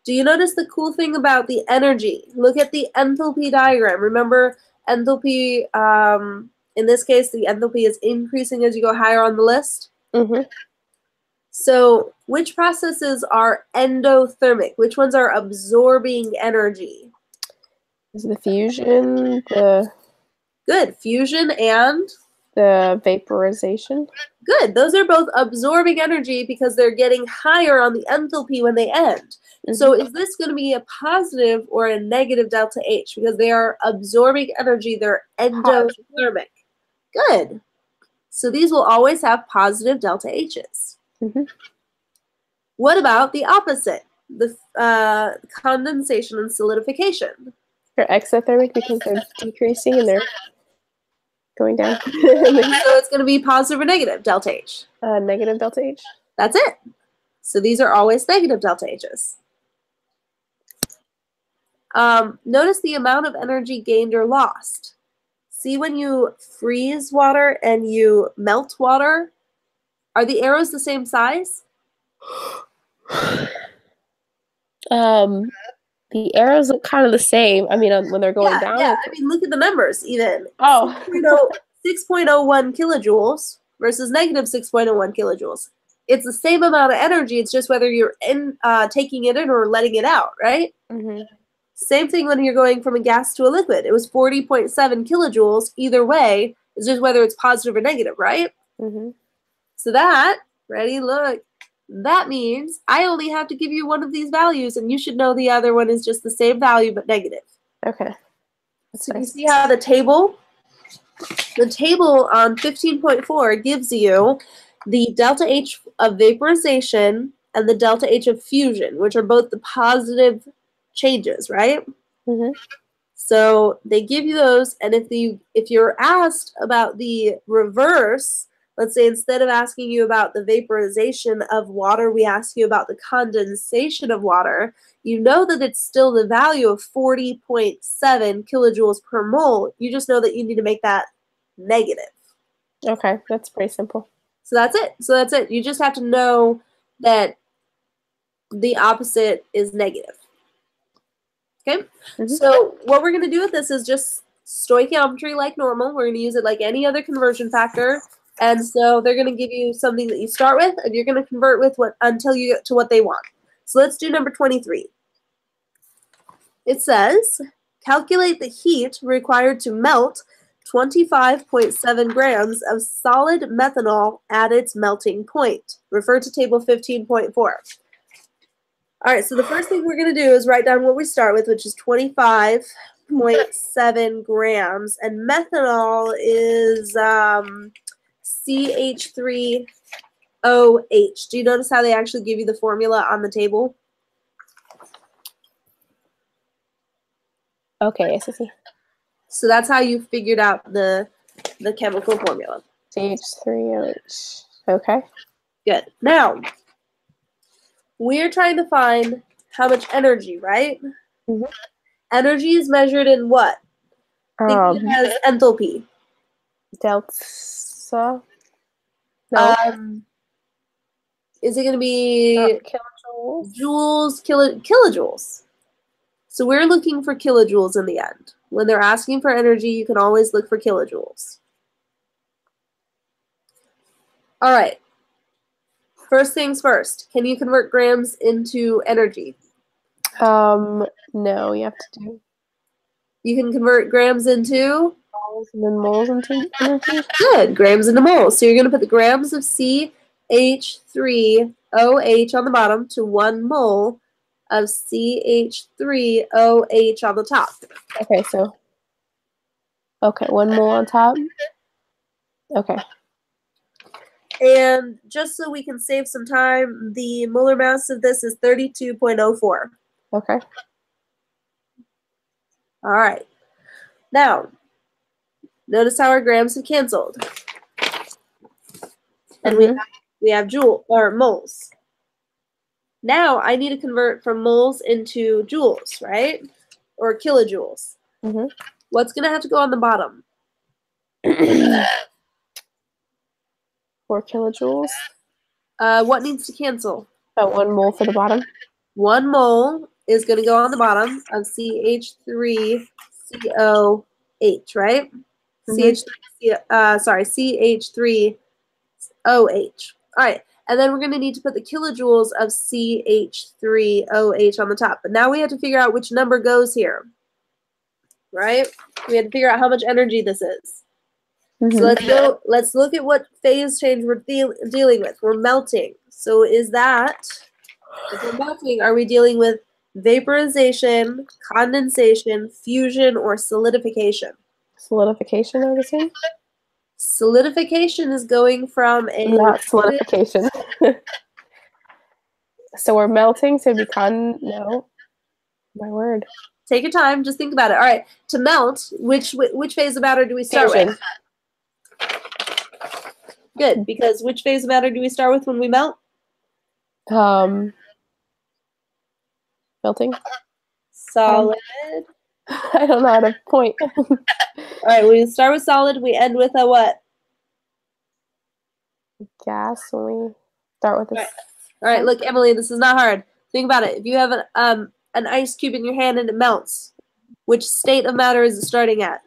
do you notice the cool thing about the energy? Look at the enthalpy diagram. Remember, enthalpy, in this case, the enthalpy is increasing as you go higher on the list. So, which processes are endothermic? Which ones are absorbing energy? Is the fusion, the... Good. Fusion and? The vaporization. Good. Those are both absorbing energy because they're getting higher on the enthalpy when they end. So is this going to be a positive or a negative delta H? Because they are absorbing energy, they're endothermic. Good. So these will always have positive delta H's. What about the opposite? The condensation and solidification. They're exothermic because they're decreasing and they're going down. So it's going to be positive or negative delta H? Negative delta H. That's it. So these are always negative delta H's. Notice the amount of energy gained or lost. See when you freeze water and you melt water, are the arrows the same size? The arrows look kind of the same. I mean, when they're going down. Yeah, I mean, look at the numbers even. Oh. 6.01 kilojoules versus negative 6.01 kilojoules. It's the same amount of energy. It's just whether you're taking it in or letting it out, right? Same thing when you're going from a gas to a liquid. It was 40.7 kilojoules. Either way, it's just whether it's positive or negative, right? So that, ready, look, that means I only have to give you one of these values, and you should know the other one is just the same value but negative. Okay. So you see how the table on 15.4 gives you the delta H of vaporization and the delta H of fusion, which are both the positive changes, right? So they give you those, and if you're asked about the reverse, let's say instead of asking you about the vaporization of water, we ask you about the condensation of water, you know that it's still the value of 40.7 kilojoules per mole. You just know that you need to make that negative. Okay, that's pretty simple. So that's it. You just have to know that the opposite is negative. Okay? So what we're going to do with this is just stoichiometry like normal. We're going to use it like any other conversion factor. And so they're going to give you something that you start with, and you're going to convert with until you get to what they want. So let's do number 23. It says, calculate the heat required to melt 25.7 grams of solid methanol at its melting point. Refer to table 15.4. All right, so the first thing we're going to do is write down what we start with, which is 25.7 grams. And methanol is CH3OH. Do you notice how they actually give you the formula on the table? Okay, I see. So that's how you figured out the chemical formula. CH3OH. Okay. Good. Now, we're trying to find how much energy, right? Mm-hmm. Energy is measured in what? Think of it as enthalpy. Delta. No. Is it going to be kilojoules? Joules, kilojoules? So we're looking for kilojoules in the end. When they're asking for energy, you can always look for kilojoules. All right. First things first. Can you convert grams into energy? No, you have to do. You can convert grams into? Moles and then moles into energy. Good. Grams into moles. So you're going to put the grams of CH3OH on the bottom to 1 mole of CH3OH on the top. Okay, so. Okay, 1 mole on top. Okay. And just so we can save some time, the molar mass of this is 32.04. Okay. All right. Now, notice how our grams have canceled. And we have joule or moles. Now I need to convert from moles into joules, right? Or kilojoules. What's going to have to go on the bottom? 4 kilojoules. What needs to cancel? 1 mole for the bottom. 1 mole is going to go on the bottom of CH3COH, right? CH3OH. All right. And then we're going to need to put the kilojoules of CH3OH on the top. But now we have to figure out which number goes here, right? We have to figure out how much energy this is. So let's look at what phase change we're dealing with. We're melting. So if we're melting, are we dealing with vaporization, condensation, fusion, or solidification? Solidification, I would assume. Solidification is going from a... Not solidification. So we're melting, so it'd be no. My word. Take your time. Just think about it. All right. To melt, which phase of matter do we start with? Good, because which phase of matter do we start with when we melt? Melting. Solid. I don't know how to point. All right, we start with solid. We end with a what? Gas. When we start with this. All right, look, Emily, this is not hard. Think about it. If you have an ice cube in your hand and it melts, which state of matter is it starting at?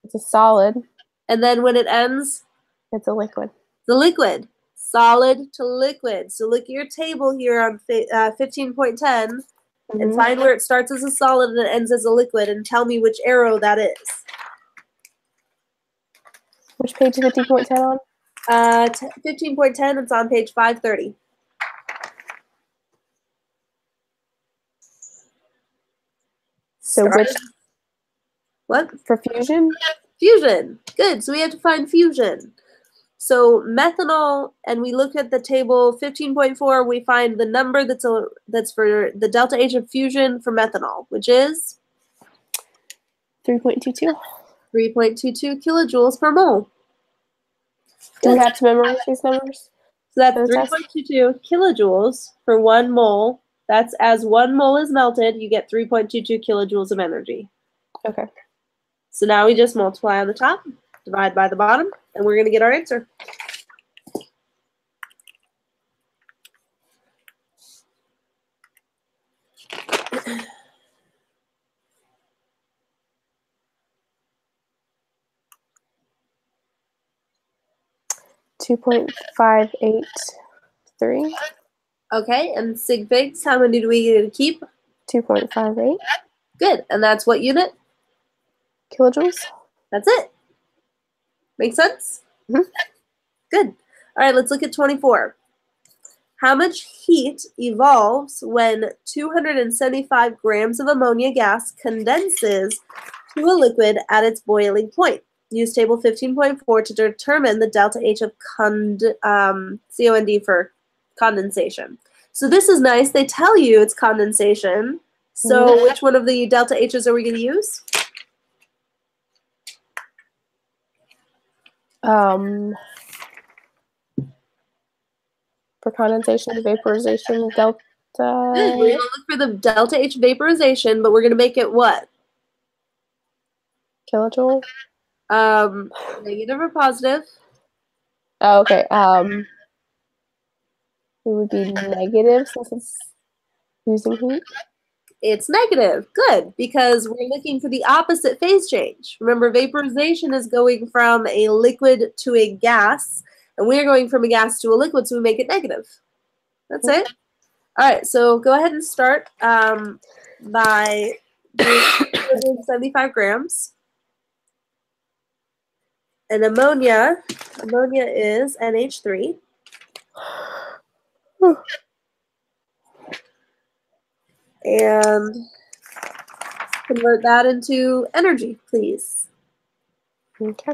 It's a solid. And then when it ends? It's a liquid. The liquid. Solid to liquid. So look at your table here on 15.10 and find where it starts as a solid and it ends as a liquid and tell me which arrow that is. Which page is 15.10 on? 15.10, it's on page 530. So what? For fusion? Fusion. Good. So we have to find fusion. So methanol, and we look at the table 15.4, we find the number that's for the delta H of fusion for methanol, which is 3.22. 3.22 kilojoules per mole. Do we have to memorize these numbers? So that's 3.22 kilojoules for 1 mole. That's as 1 mole is melted, you get 3.22 kilojoules of energy. Okay. So now we just multiply on the top, divide by the bottom, and we're going to get our answer. $2.583. Okay, and sig figs, how many do we get to keep? 2.58. Good, and that's what unit? Kilojoules. That's it. Make sense? Good. All right, let's look at 24. How much heat evolves when 275 grams of ammonia gas condenses to a liquid at its boiling point? Use table 15.4 to determine the delta H of COND for condensation. So this is nice. They tell you it's condensation. So which one of the delta H's are we going to use? For condensation, vaporization, delta. Good. We're going to look for the delta H vaporization, but we're going to make it what? Kilojoule. Negative or positive? Oh, okay. It would be negative since it's using heat. It's negative. Good, because we're looking for the opposite phase change. Remember, vaporization is going from a liquid to a gas, and we're going from a gas to a liquid, so we make it negative. That's it. All right, so go ahead and start by doing 75 grams. And ammonia is NH3. And convert that into energy, please. Okay.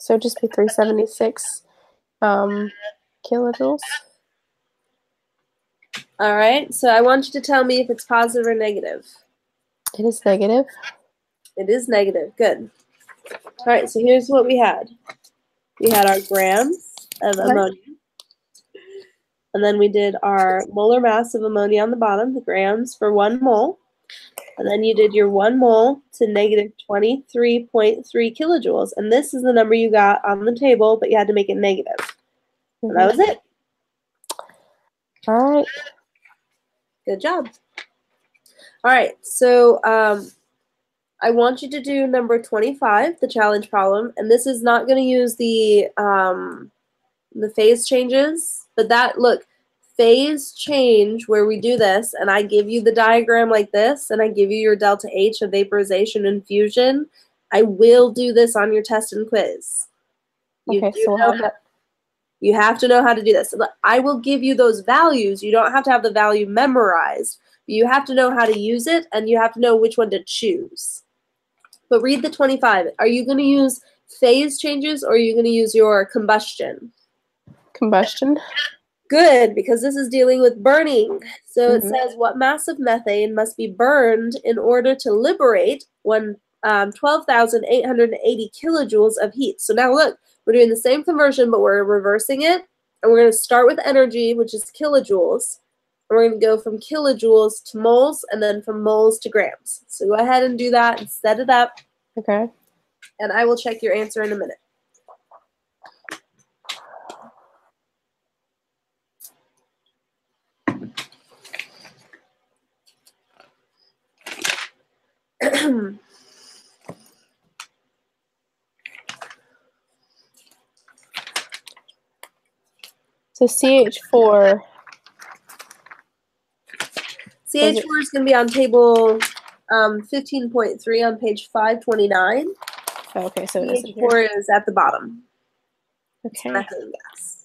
So just be 376 kilojoules. All right, so I want you to tell me if it's positive or negative. It is negative. It is negative. Good. All right, so here's what we had. We had our grams of ammonia. And then we did our molar mass of ammonia on the bottom, the grams for 1 mole. And then you did your 1 mole to negative 23.3 kilojoules. And this is the number you got on the table, but you had to make it negative. And that was it. All right. Good job. All right, so I want you to do number 25, the challenge problem. And this is not going to use the phase changes, but that, look, phase change where we do this, and I give you the diagram like this, and I give you your delta H of vaporization and fusion. I will do this on your test and quiz. Okay, so we'll have that. You have to know how to do this. I will give you those values. You don't have to have the value memorized. But you have to know how to use it, and you have to know which one to choose. But read the 25. Are you going to use phase changes, or are you going to use your combustion? Combustion. Good, because this is dealing with burning. So it says what mass of methane must be burned in order to liberate 12,880 kilojoules of heat. So now look, we're doing the same conversion, but we're reversing it. And we're going to start with energy, which is kilojoules. And we're going to go from kilojoules to moles, and then from moles to grams. So go ahead and do that and set it up. Okay. And I will check your answer in a minute. So CH4. CH4 is going to be on table 15.3 on page 529. Okay, so it isn't CH4 here. is at the bottom. Okay. Methane gas.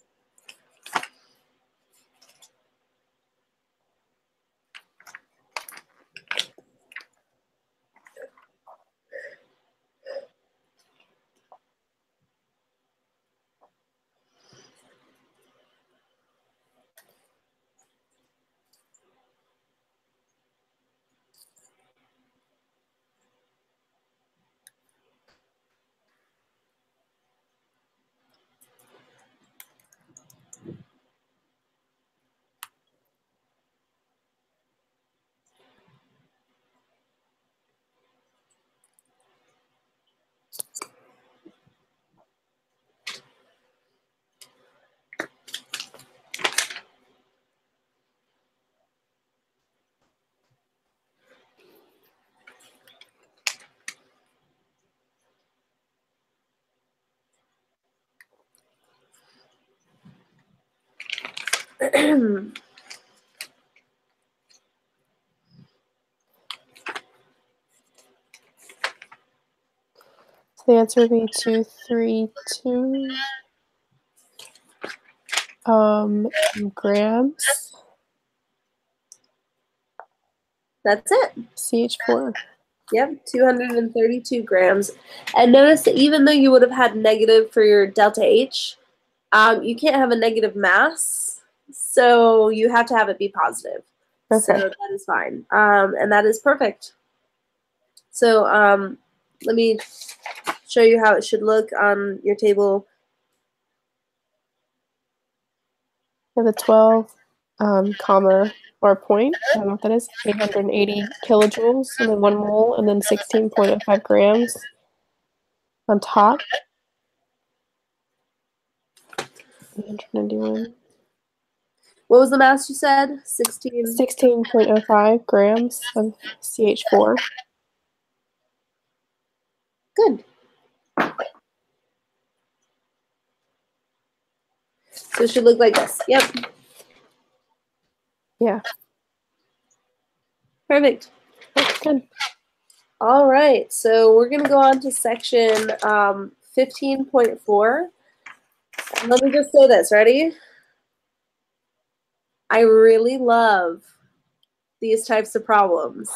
So the answer would be 232 grams. That's it. CH4. Yep, 232 grams. And notice that even though you would have had negative for your delta H, you can't have a negative mass, so you have to have it be positive. Okay. So that is fine, and that is perfect. So let me show you how it should look on your table. For the 12 comma or point, I don't know what that is, 880 kilojoules, and then 1 mole, and then 16.05 grams on top. 891. What was the mass you said? 16? 16.05 grams of CH4. Good. So it should look like this. Yep. Yeah. Perfect. Good. All right. So we're going to go on to section 15.4. Let me just say this. Ready? I really love these types of problems.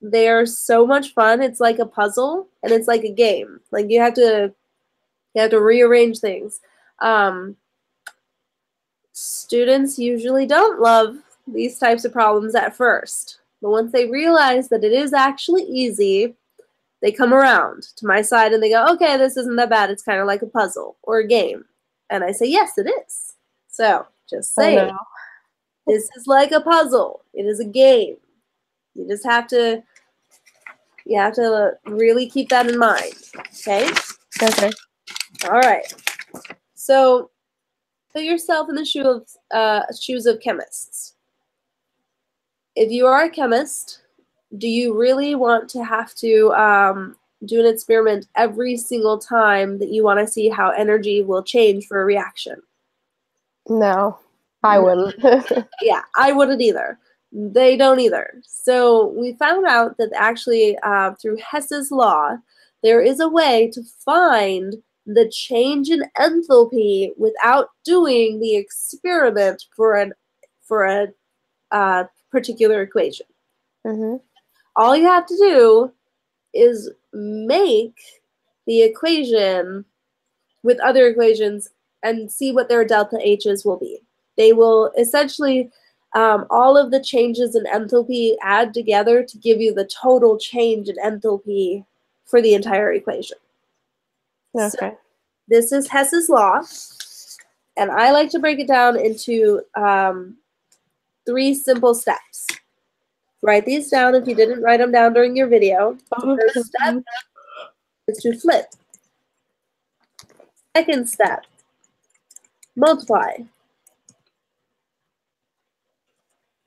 They are so much fun. It's like a puzzle and it's like a game. Like you have to rearrange things. Students usually don't love these types of problems at first, but once they realize that it is actually easy, they come around to my side and they go, okay, this isn't that bad. It's kind of like a puzzle or a game. And I say, yes, it is. So just say, this is like a puzzle. It is a game. You just have to, really keep that in mind. Okay? Okay. All right. So put yourself in the shoes of chemists. If you are a chemist, do you really want to have to do an experiment every single time that you want to see how energy will change for a reaction? No, I wouldn't. Yeah, I wouldn't either. They don't either. So we found out that actually through Hess's law, there is a way to find the change in enthalpy without doing the experiment for a particular equation. Mm-hmm. All you have to do is make the equation with other equations and see what their delta H's will be. They will essentially, all of the changes in enthalpy add together to give you the total change in enthalpy for the entire equation. Okay. So this is Hess's law, and I like to break it down into 3 simple steps. Write these down if you didn't write them down during your video. The first step is to flip. Second step, multiply.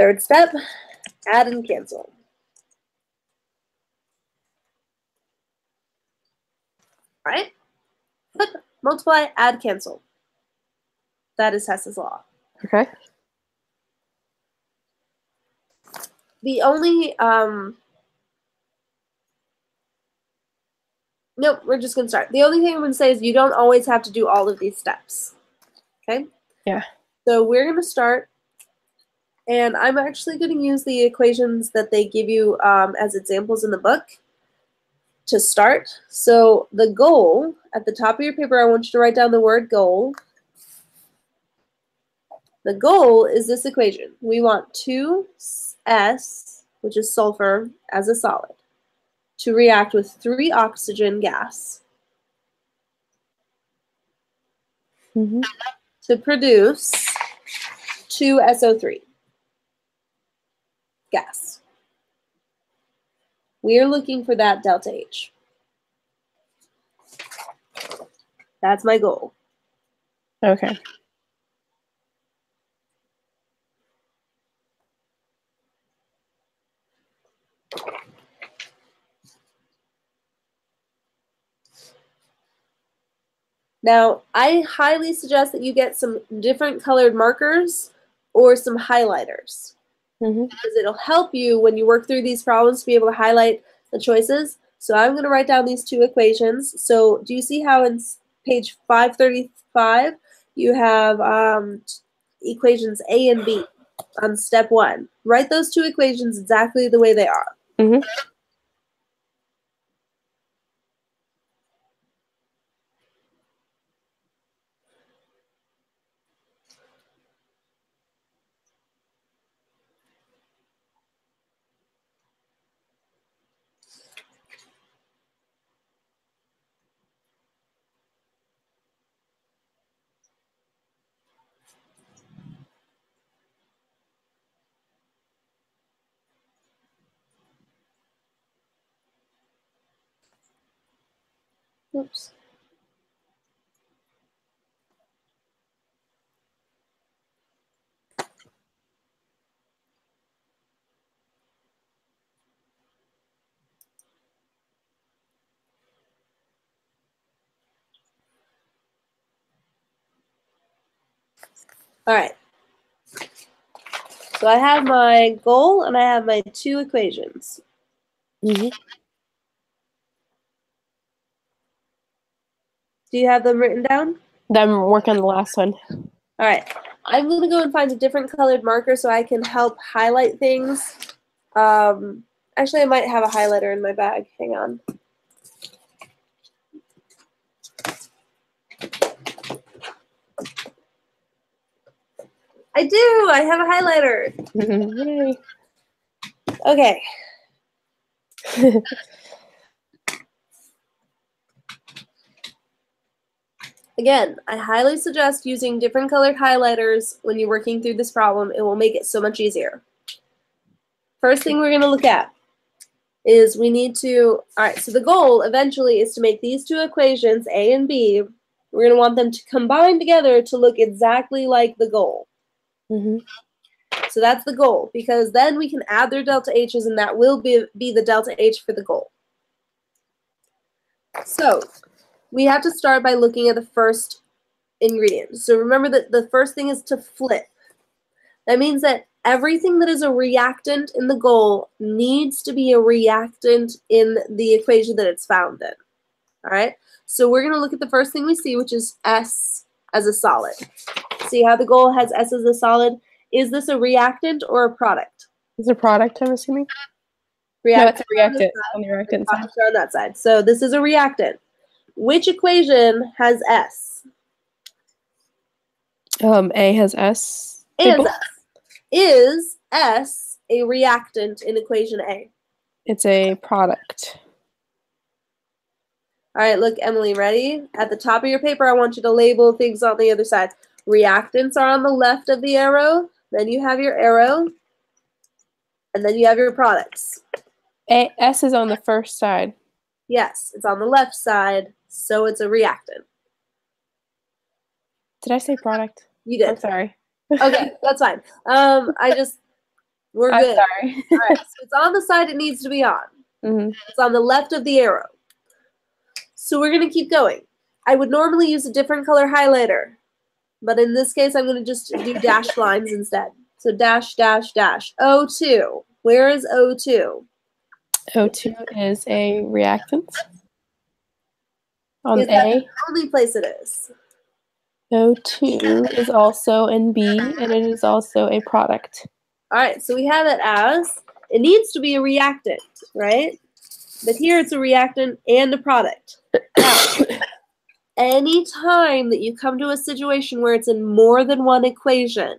Third step, add and cancel. All right? Flip, multiply, add, cancel. That is Hess's law. Okay. The only, nope, we're just going to start. The only thing I'm going to say is you don't always have to do all of these steps. Okay? Yeah. So we're going to start, and I'm actually going to use the equations that they give you as examples in the book to start. So the goal, at the top of your paper, I want you to write down the word goal. The goal is this equation. We want 2S, which is sulfur, as a solid, to react with 3 oxygen gas to produce 2 SO3 gas. We are looking for that delta H. That's my goal. Okay. Now, I highly suggest that you get some different colored markers or some highlighters. Because it'll help you when you work through these problems to be able to highlight the choices. So I'm going to write down these two equations. So do you see how in page 535 you have equations A and B on step 1? Write those two equations exactly the way they are. Oops. All right. So I have my goal and I have my two equations. Do you have them written down? I'm working on the last one. All right. I'm going to go and find a different colored marker so I can help highlight things. Actually, I might have a highlighter in my bag. Hang on. I do. I have a highlighter. Yay. Okay. Again, I highly suggest using different colored highlighters when you're working through this problem. It will make it so much easier. First thing we're going to look at is we need to, all right, so the goal eventually is to make these two equations, A and B, we're going to want them to combine together to look exactly like the goal. So that's the goal, because then we can add their delta H's and that will be the delta H for the goal. So we have to start by looking at the first ingredient. So remember that the first thing is to flip. That means that everything that is a reactant in the goal needs to be a reactant in the equation that it's found in. All right? So we're going to look at the first thing we see, which is S as a solid. See how the goal has S as a solid? Is this a reactant or a product? It's a product, I'm assuming? No, it's a reactant on the reactant side. On that side. So this is a reactant. Which equation has S? A has S. A has S. Is S a reactant in equation A? It's a product. All right, look, Emily, ready? At the top of your paper, I want you to label things on the other side. Reactants are on the left of the arrow. Then you have your arrow. And then you have your products. S is on the first side. Yes, it's on the left side, so it's a reactant. Did I say product? You did. I'm sorry. Okay, that's fine. We're good. I'm sorry. All right, so it's on the side it needs to be on. It's on the left of the arrow. So we're going to keep going. I would normally use a different color highlighter, but in this case, I'm going to just do dashed lines instead. So dash, dash, dash. O2. Where is O2? O2 is a reactant on Is A. that the only place it is? O2 is also in B, and it is also a product. All right, so we have it as, it needs to be a reactant, right? But here it's a reactant and a product. Now, any time that you come to a situation where it's in more than one equation,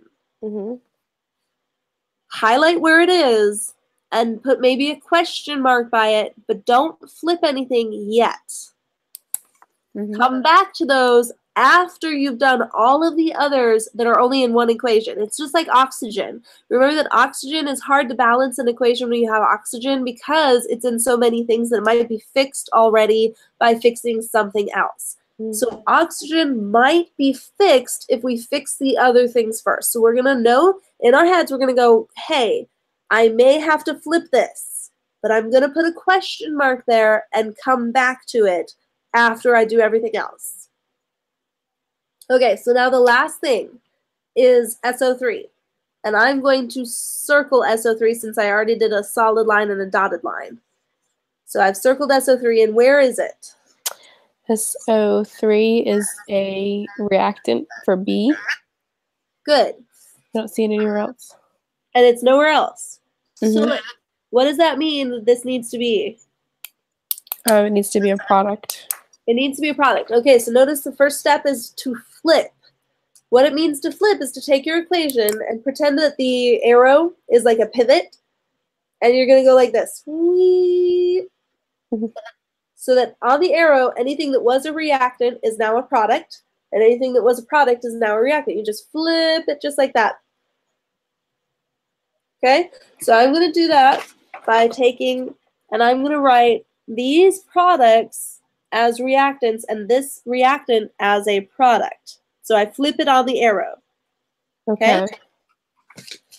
highlight where it is and put maybe a question mark by it, but don't flip anything yet. Come back to those after you've done all of the others that are only in one equation. It's just like oxygen. Remember that oxygen is hard to balance an equation when you have oxygen because it's in so many things that it might be fixed already by fixing something else. So oxygen might be fixed if we fix the other things first. So we're going to know in our heads, we're going to go, hey, I may have to flip this, but I'm going to put a question mark there and come back to it after I do everything else. Okay, so now the last thing is SO3. And I'm going to circle SO3 since I already did a solid line and a dotted line. So I've circled SO3, and where is it? SO3 is a reactant for B. Good. I don't see it anywhere else. And it's nowhere else. Mm-hmm. So what does that mean that this needs to be? Oh, it needs to be a product. It needs to be a product. Okay, so notice the first step is to flip. What it means to flip is to take your equation and pretend that the arrow is like a pivot, and you're going to go like this. Mm-hmm. So that on the arrow, anything that was a reactant is now a product, and anything that was a product is now a reactant. You just flip it just like that. Okay, so I'm going to do that by taking, and I'm going to write these products as reactants and this reactant as a product. So I flip it on the arrow. Okay?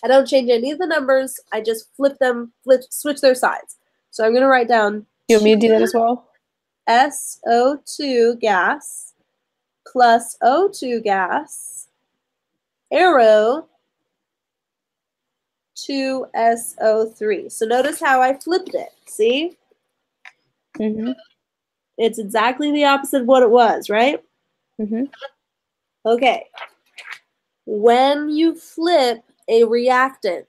I don't change any of the numbers. I just switch their sides. So I'm going to write down. You want me to do that as well? SO2 gas plus O2 gas, arrow 2SO3. So notice how I flipped it. See? Mm-hmm. It's exactly the opposite of what it was, right? Mm-hmm. Okay. When you flip a reactant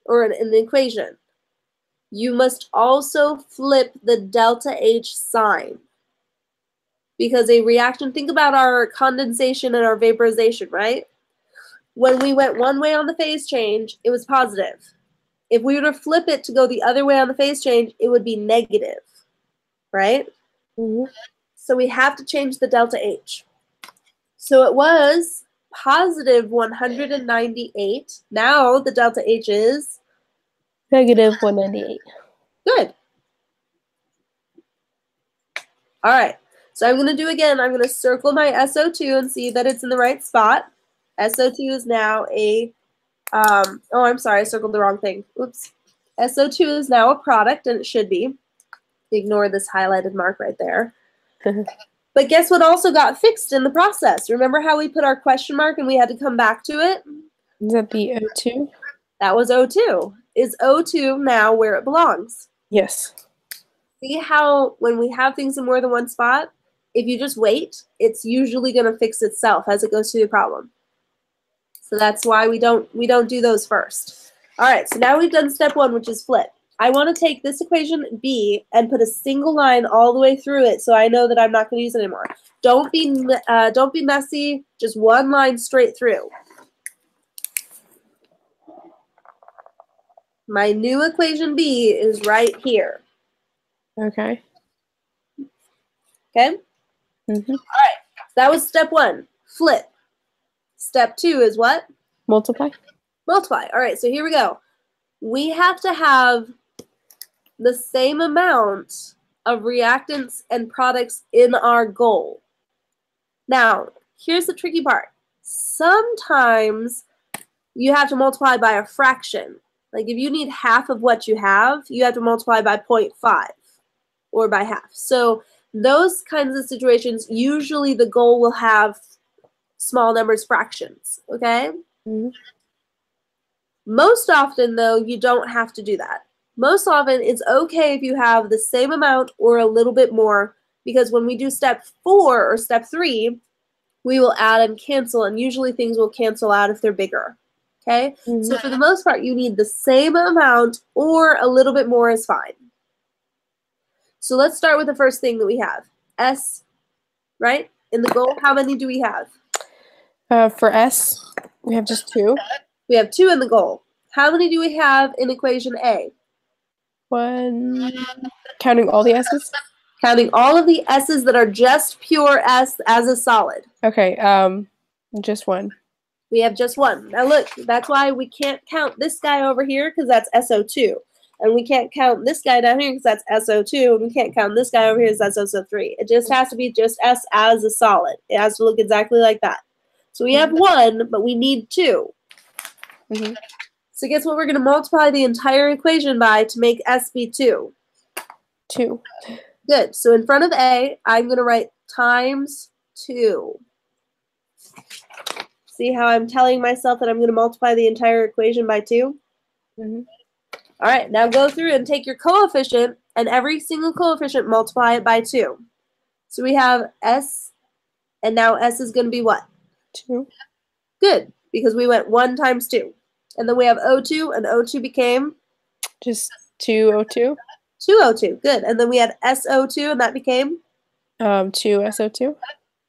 or an equation, you must also flip the delta H sign. Because a reaction, think about our condensation and our vaporization, right? When we went one way on the phase change, it was positive. If we were to flip it to go the other way on the phase change, it would be negative, right? Mm-hmm. So we have to change the delta H. So it was positive 198. Now the delta H is? Negative 198. Good. All right. So I'm going to do again. I'm going to circle my SO2 and see that it's in the right spot. SO2 is now a, oh, I'm sorry. I circled the wrong thing. Oops. SO2 is now a product, and it should be. Ignore this highlighted mark right there. But guess what also got fixed in the process? Remember how we put our question mark and we had to come back to it? Is that the O2? That was O2. Is O2 now where it belongs? Yes. See how when we have things in more than one spot, if you just wait, it's usually going to fix itself as it goes through the problem. So that's why we don't do those first. All right, so now we've done step one, which is flip. I want to take this equation B and put a single line all the way through it so I know that I'm not going to use it anymore. Don't be messy, just one line straight through. My new equation B is right here. Okay. Okay? Mm-hmm. All right, that was step one, flip. Step two is what? Multiply. Multiply. All right, so here we go. We have to have the same amount of reactants and products in our goal. Now, here's the tricky part. Sometimes you have to multiply by a fraction. Like if you need half of what you have to multiply by 0.5 or by half. So those kinds of situations, usually the goal will have small numbers fractions, okay? Mm-hmm. Most often, though, you don't have to do that. Most often, it's okay if you have the same amount or a little bit more, because when we do step 4 or step 3, we will add and cancel, and usually things will cancel out if they're bigger, okay? Mm-hmm. So for the most part, you need the same amount or a little bit more is fine. So let's start with the first thing that we have. S, right? In the goal, how many do we have? For S, we have just 2. We have 2 in the goal. How many do we have in equation A? 1. Counting all the S's? Counting all of the S's that are just pure S as a solid. Okay, just 1. We have just 1. Now look, that's why we can't count this guy over here because that's SO2. And we can't count this guy down here because that's SO2. And we can't count this guy over here because that's SO3. It just has to be just S as a solid. It has to look exactly like that. So we have 1, but we need 2. Mm-hmm. So guess what we're going to multiply the entire equation by to make S be 2? 2. Good. So in front of A, I'm going to write times 2. See how I'm telling myself that I'm going to multiply the entire equation by 2? Mm-hmm. All right, now go through and take your coefficient, and every single coefficient multiply it by 2. So we have S, and now S is going to be what? 2. Good, because we went 1 times 2. And then we have O2, and O2 became? Just 2O2. 2O2, good. And then we had SO2, and that became? 2SO2.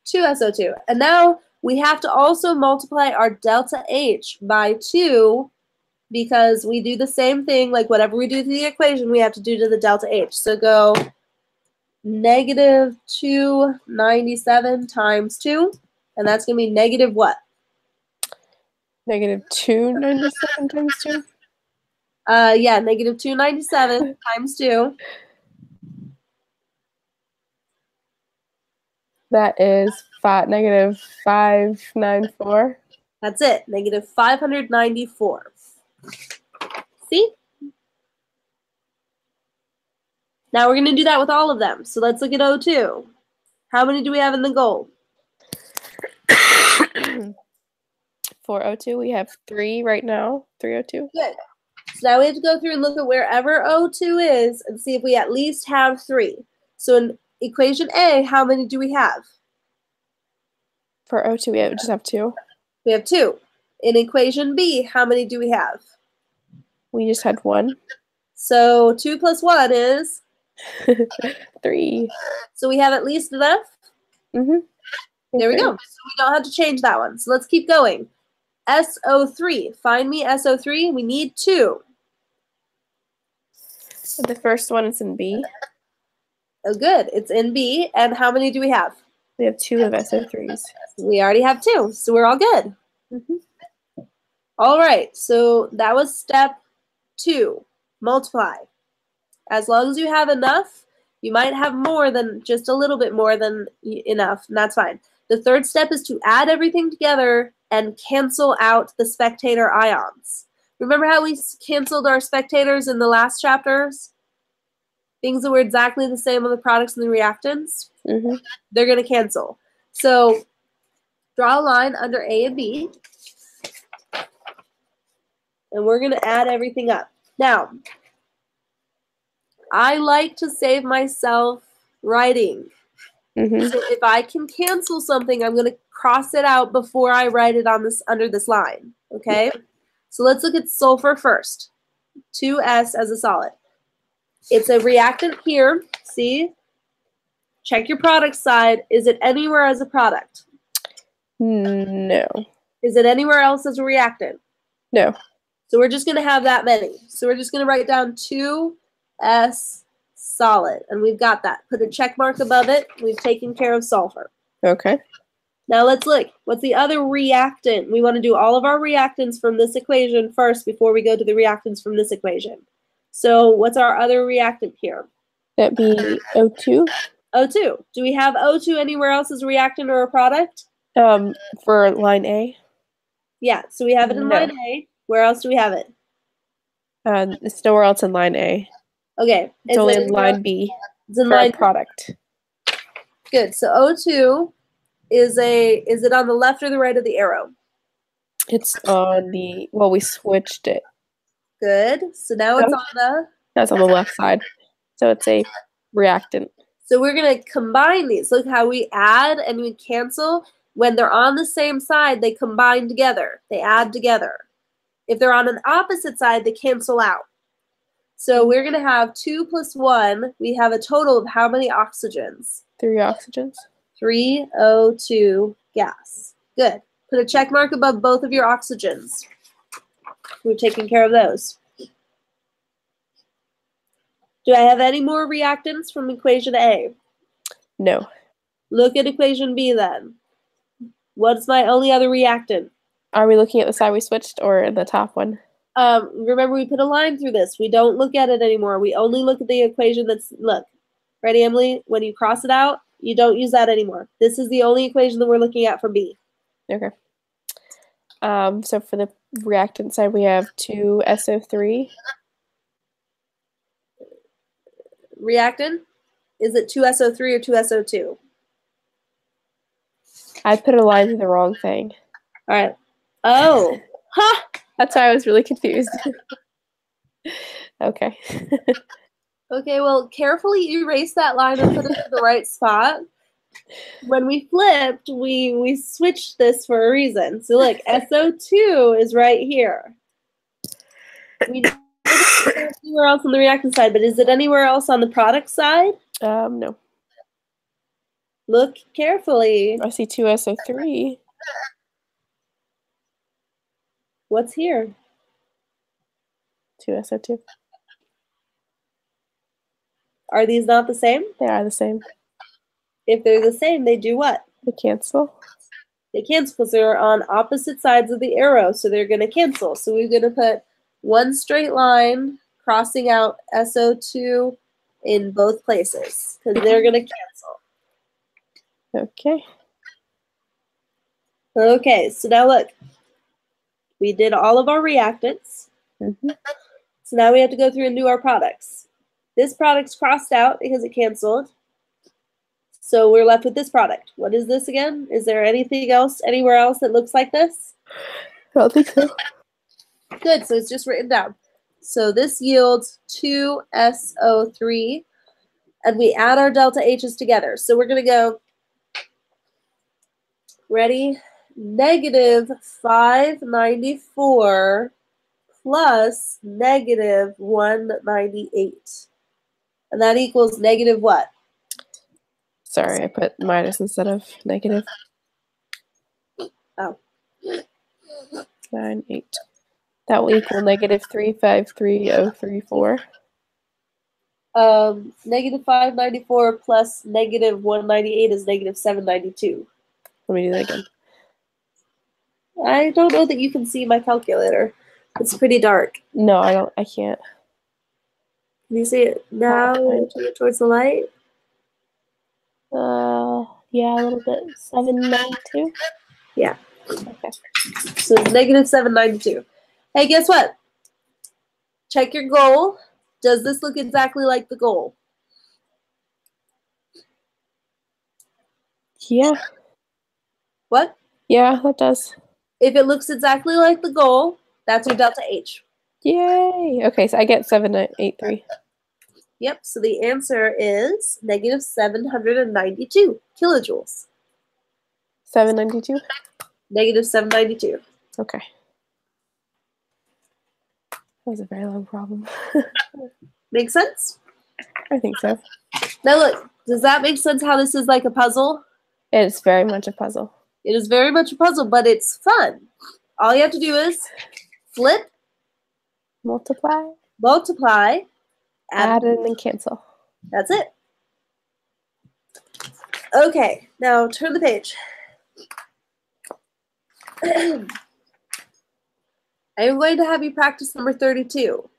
2SO2. And now we have to also multiply our delta H by 2 because we do the same thing, like whatever we do to the equation, we have to do to the delta H. So go negative 297 times 2, and that's going to be negative what? Negative 297 times 2. Yeah, negative 297 times 2. That is negative 594. That's it, negative 594. See? Now we're going to do that with all of them. So let's look at O2. How many do we have in the goal? For O2, we have 3 right now. 3O2. Good. So now we have to go through and look at wherever O2 is and see if we at least have 3. So in equation A, how many do we have? For O2, we just have 2. We have 2. In equation B, how many do we have? We just had 1. So 2 plus 1 is? 3. So we have at least enough? Mm-hmm. There we go. So we don't have to change that one. So let's keep going. SO3. Find me SO3. We need 2. The first one is in B. Oh, good. It's in B. And how many do we have? We have 2 of SO3s. We already have 2, so we're all good. Mm-hmm. All right, so that was step 2, multiply. As long as you have enough, you might have more than just a little bit more than enough, and that's fine. The third step is to add everything together and cancel out the spectator ions. Remember how we canceled our spectators in the last chapters? Things that were exactly the same on the products and the reactants? Mm-hmm. They're going to cancel. So draw a line under A and B. And we're going to add everything up. Now, I like to save myself writing. Mm-hmm. So if I can cancel something, I'm going to cross it out before I write it on this under this line. Okay? So let's look at sulfur first. 2S as a solid. It's a reactant here. See? Check your product side. Is it anywhere as a product? No. Is it anywhere else as a reactant? No. So we're just going to have that many. So we're just going to write down 2S solid. And we've got that. Put a check mark above it. We've taken care of sulfur. Okay. Now let's look. What's the other reactant? We want to do all of our reactants from this equation first before we go to the reactants from this equation. So what's our other reactant here? That'd be O2. O2. Do we have O2 anywhere else as a reactant or a product? For line A. Yeah, so we have it in line A. Where else do we have it? It's nowhere else in line A. Okay. It's only in line B. It's in for line a product. Good. So O2 is it on the left or the right of the arrow? It's on the, well, we switched it. Good. So now it's on the? That's on the left side. So it's a reactant. So we're going to combine these. Look how we add and we cancel. When they're on the same side, they combine together. They add together. If they're on an opposite side, they cancel out. So we're going to have 2 plus 1. We have a total of how many oxygens? 3 oxygens. 3 O2 gas. Good. Put a check mark above both of your oxygens. We've taken care of those. Do I have any more reactants from equation A? No. Look at equation B then. What's my only other reactant? Are we looking at the side we switched or the top one? Remember we put a line through this. We don't look at it anymore. We only look at the equation that's, look. Ready, Emily? When you cross it out, you don't use that anymore. This is the only equation that we're looking at from B. Okay. So for the reactant side, we have 2SO3. Reactant? Is it 2SO3 or 2SO2? I put a line through the wrong thing. All right. Oh. Ha! That's why I was really confused. Okay. Okay, well, carefully erase that line and put it in the right spot. When we flipped, we switched this for a reason. So look, SO2 is right here. We know it's anywhere else on the reactant side, but is it anywhere else on the product side? No. Look carefully. I see 2SO3. What's here? 2SO2. Are these not the same? They are the same. If they're the same, they do what? They cancel. They cancel because they're on opposite sides of the arrow, so they're going to cancel. So we're going to put one straight line crossing out SO2 in both places because they're going to cancel. Okay. Okay, so now look. We did all of our reactants. Mm-hmm. So now we have to go through and do our products. This product's crossed out because it canceled. So we're left with this product. What is this again? Is there anything else, anywhere else that looks like this? I don't think so. Good, so it's just written down. So this yields 2SO3, and we add our delta H's together. So we're going to go, ready? Negative 594 plus negative 198. And that equals negative what? Sorry, I put minus instead of negative. Oh. 9, 8. That will equal negative 353,034. Negative 594 plus negative 198 is negative 792. Let me do that again. I don't know that you can see my calculator. It's pretty dark. No, I can't. Can you see it now? Turn it towards the light. Yeah, a little bit. 792? Yeah. Okay. So it's negative 792. Hey, guess what? Check your goal. Does this look exactly like the goal? Yeah. What? Yeah, that does. If it looks exactly like the goal, that's your delta H. Yay! Okay, so I get 783. Yep, so the answer is negative 792 kilojoules. 792? Negative 792. Okay. That was a very long problem. Make sense? I think so. Now look, does that make sense how this is like a puzzle? It's very much a puzzle. It is very much a puzzle, but it's fun. All you have to do is flip, Multiply, add, and then cancel. That's it. Okay, now turn the page. I'm going to have you practice number 32.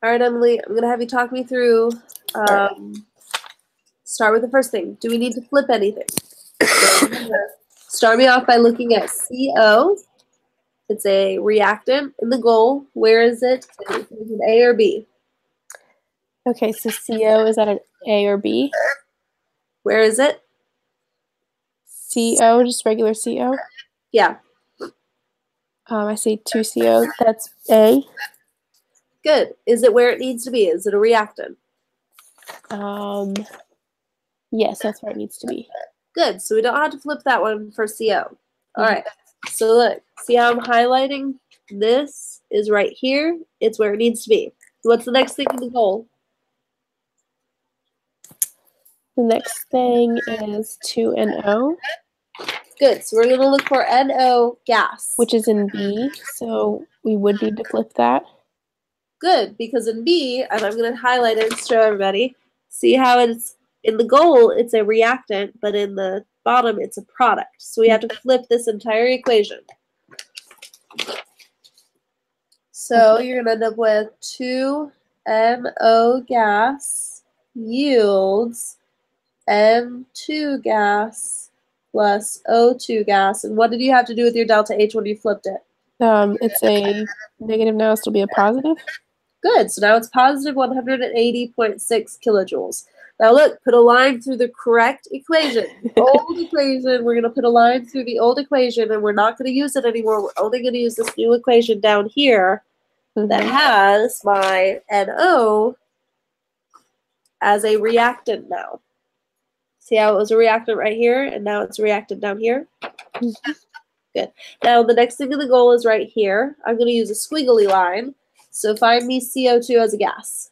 All right, Emily, I'm going to have you talk me through. Start with the first thing. Do we need to flip anything? Start me off by looking at CO. It's a reactant in the goal. Where is it? Is it an A or B? Okay, so CO, is that an A or B? Where is it? CO, just regular CO? Yeah. I say 2CO, that's A. Good. Is it where it needs to be? Is it a reactant? Yes, that's where it needs to be. Good. So we don't have to flip that one for CO. All right. So look, see how I'm highlighting? This is right here. It's where it needs to be. What's the next thing in the goal? The next thing is 2NO. Good. So we're going to look for NO gas. Which is in B, so we would need to flip that. Good, because in B, and I'm going to highlight it and show everybody, see how it's in the goal, it's a reactant, but in the bottom, it's a product. So we have to flip this entire equation. So you're going to end up with 2NO gas yields N2 gas plus O2 gas. And what did you have to do with your delta H when you flipped it? It's a negative now, so it'll be a positive. Good. So now it's positive 180.6 kilojoules. Now look, put a line through the correct equation. Old equation. We're going to put a line through the old equation, and we're not going to use it anymore. We're only going to use this new equation down here that has my NO as a reactant now. See how it was a reactant right here, and now it's a reactant down here? Good. Now the next thing in the goal is right here. I'm going to use a squiggly line. So find me CO2 as a gas.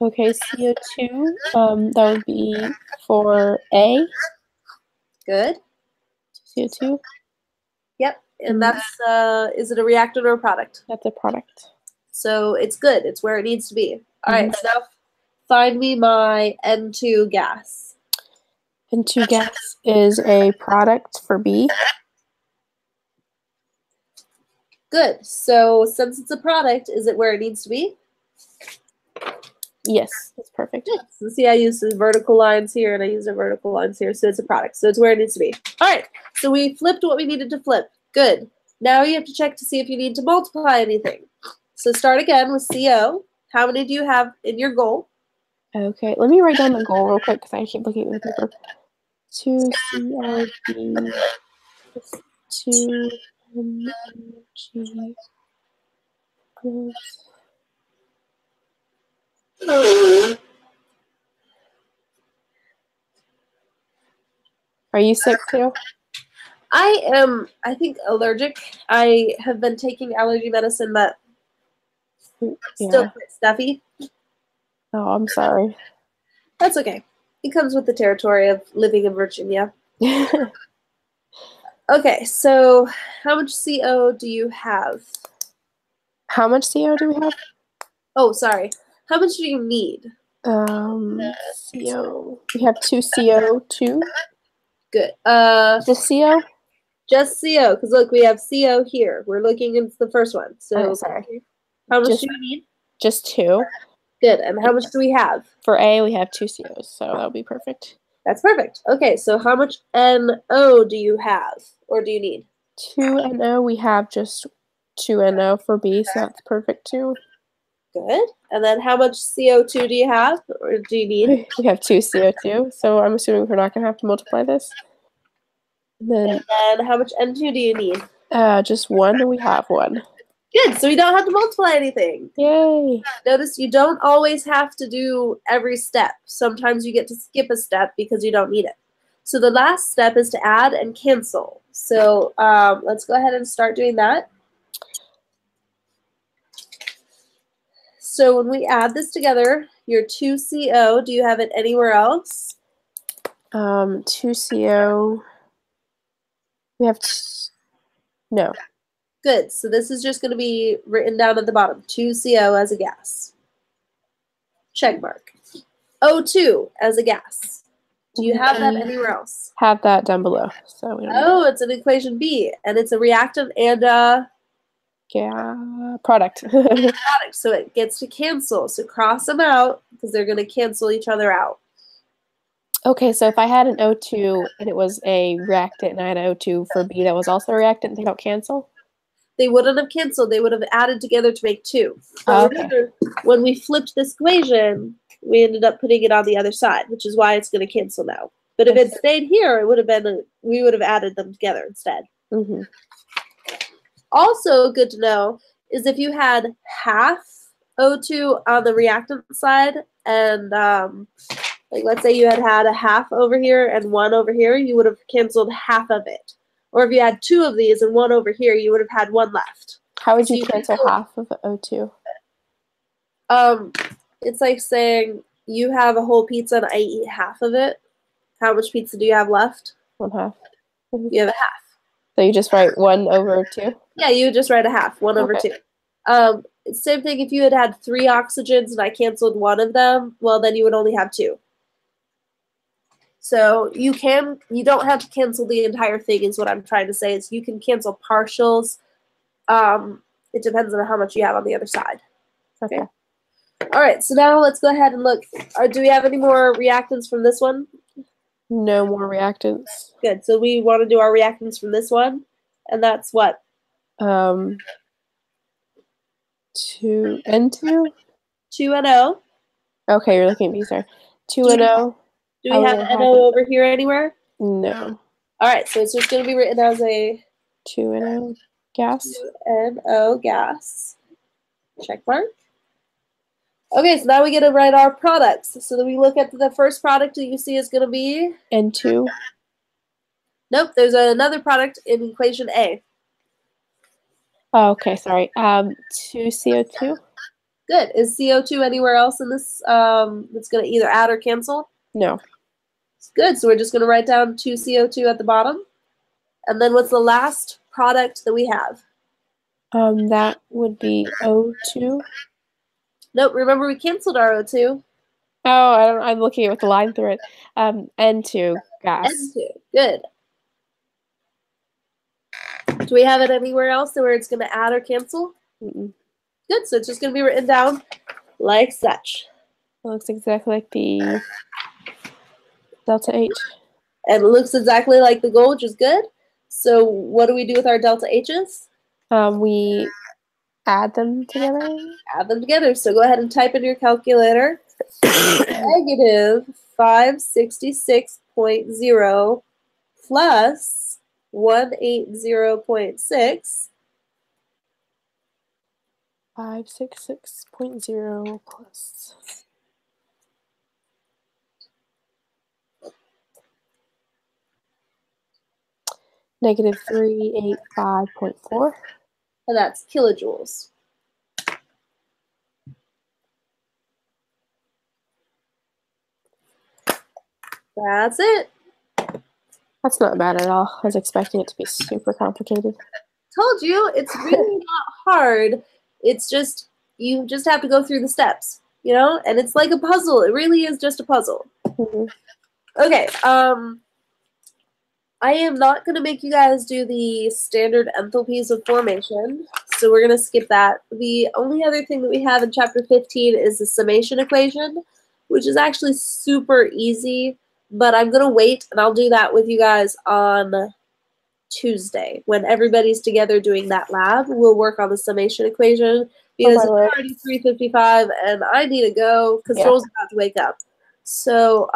Okay, CO2, that would be for A. Good. CO2. Yep, and that's, is it a reactant or a product? That's a product. So it's good. It's where it needs to be. All right, so now find me my N2 gas. N2 gas is a product for B. Good. So since it's a product, is it where it needs to be? Yes, that's perfect. Good. So see, I use the vertical lines here, and I use the vertical lines here, so it's a product. So it's where it needs to be. All right, so we flipped what we needed to flip. Good. Now you have to check to see if you need to multiply anything. So start again with CO. How many do you have in your goal? Okay, let me write down the goal real quick because I keep looking at the paper. 2CLB plus 2NG plus... Are you sick too? I am, I think, allergic. I have been taking allergy medicine, but still quite stuffy. Oh, I'm sorry. That's okay. It comes with the territory of living in Virginia. Okay, so how much CO do you have? How much CO do we have? Oh, sorry. How much do you need? CO. We have 2 CO2. Good. Just CO? Just CO, because look, we have CO here. We're looking into the first one. So sorry. How much do you need? Just 2. Good. And how much do we have? For A, we have 2 COs, so that'll be perfect. That's perfect. Okay, so how much NO do you have, or do you need? 2 NO, we have just 2 NO for B, so that's perfect too. Good. And then how much CO2 do you have, or do you need? We have 2 CO2, so I'm assuming we're not going to have to multiply this. And then how much N2 do you need? Just 1, and we have 1. Good, so we don't have to multiply anything. Yay! Notice you don't always have to do every step. Sometimes you get to skip a step because you don't need it. So the last step is to add and cancel. So let's go ahead and start doing that. So when we add this together, your 2CO, do you have it anywhere else? 2CO, we have, no. Good, so this is just going to be written down at the bottom, 2CO as a gas. Check mark. O2 as a gas. Do you have that anywhere else? Have that down below. So we don't it's an equation B, and it's a reactant and product. product, so it gets to cancel. So cross them out because they're going to cancel each other out. Okay, so if I had an O2 and it was a reactant and I had an O2 for B that was also a reactant, they don't cancel? They wouldn't have canceled. They would have added together to make 2. But remember, when we flipped this equation, we ended up putting it on the other side, which is why it's going to cancel now. But if it stayed here, it would have been we would have added them together instead. Mm-hmm. Also good to know is if you had half O2 on the reactant side and like let's say you had a half over here and 1 over here, you would have canceled half of it. Or if you had 2 of these and 1 over here, you would have had 1 left. How would you cancel half of O2? It's like saying you have a whole pizza and I eat half of it. How much pizza do you have left? 1/2. You have a half. So you just write 1 over 2? Yeah, you would just write a half, 1 over 2. Same thing if you had 3 oxygens and I canceled 1 of them, well then you would only have 2. So you don't have to cancel the entire thing is what I'm trying to say, is you can cancel partials. It depends on how much you have on the other side. Okay. All right, so now let's go ahead and look. Do we have any more reactants from this one? No more reactants. Good. So we want to do our reactants from this one, and that's what? 2 N2. 2NO. Okay, you're looking at me, sorry. 2NO. Do we have NO over here anywhere? No. All right, so it's just going to be written as a 2NO gas. 2NO gas. Check mark. Okay, so now we get to write our products. So then we look at the first product that you see is going to be N2. Nope, there's another product in equation A. Oh, okay, sorry. 2 CO2. Good. Is CO2 anywhere else in this that's going to either add or cancel? No. Good. So we're just going to write down 2 CO2 at the bottom. And then what's the last product that we have? That would be O2. Nope. Remember we canceled our O2. Oh, I'm looking at with the line through it. N2 gas. N2. Good. Do we have it anywhere else where it's going to add or cancel? Mm-mm. Good. So it's just going to be written down like such. It looks exactly like the delta H. And it looks exactly like the gold, which is good. So what do we do with our delta H's? We add them together. Add them together. So go ahead and type in your calculator. Negative 566.0 plus 180.6. 566.0 plus. Negative 385.4. And that's kilojoules. That's it. That's not bad at all. I was expecting it to be super complicated. Told you, it's really not hard. It's just, you just have to go through the steps, you know? And it's like a puzzle. It really is just a puzzle. Mm-hmm. Okay, I am not going to make you guys do the standard enthalpies of formation, so we're going to skip that. The only other thing that we have in chapter 15 is the summation equation, which is actually super easy, but I'm going to wait, and I'll do that with you guys on Tuesday. When everybody's together doing that lab, we'll work on the summation equation, because it's already 3:55, and I need to go, because Joel's about to wake up. So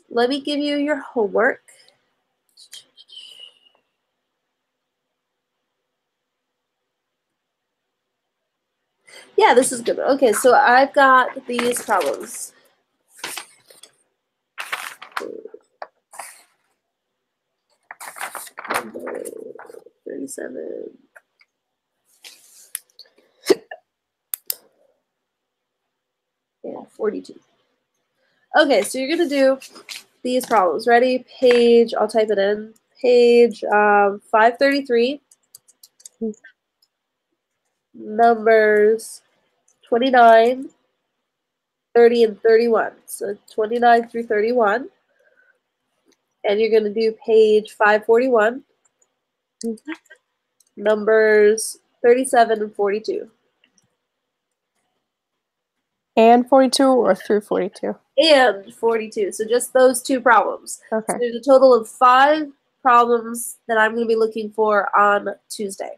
let me give you your homework. Yeah, this is good. Okay, so I've got these problems. Number 37. Yeah, 42. Okay, so you're going to do these problems. Ready? Page, I'll type it in. Page 533. Numbers 29, 30, and 31. So 29 through 31. And you're going to do page 541, numbers 37 and 42. And 42 or through 42? And 42. So just those two problems. Okay. So there's a total of 5 problems that I'm going to be looking for on Tuesday.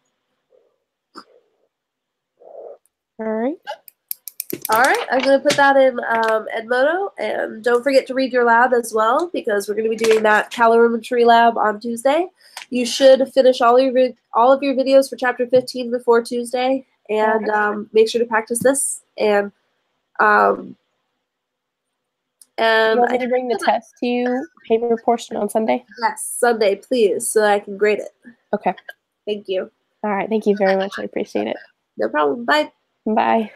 All right. All right, I'm going to put that in Edmodo, and don't forget to read your lab as well, because we're going to be doing that calorimetry lab on Tuesday. You should finish all of your videos for chapter 15 before Tuesday, and make sure to practice this. And You want me to bring the test to you, paper portion, on Sunday? Yes, Sunday, please, so I can grade it. Okay. Thank you. All right. Thank you very much. I appreciate it. No problem. Bye. Bye.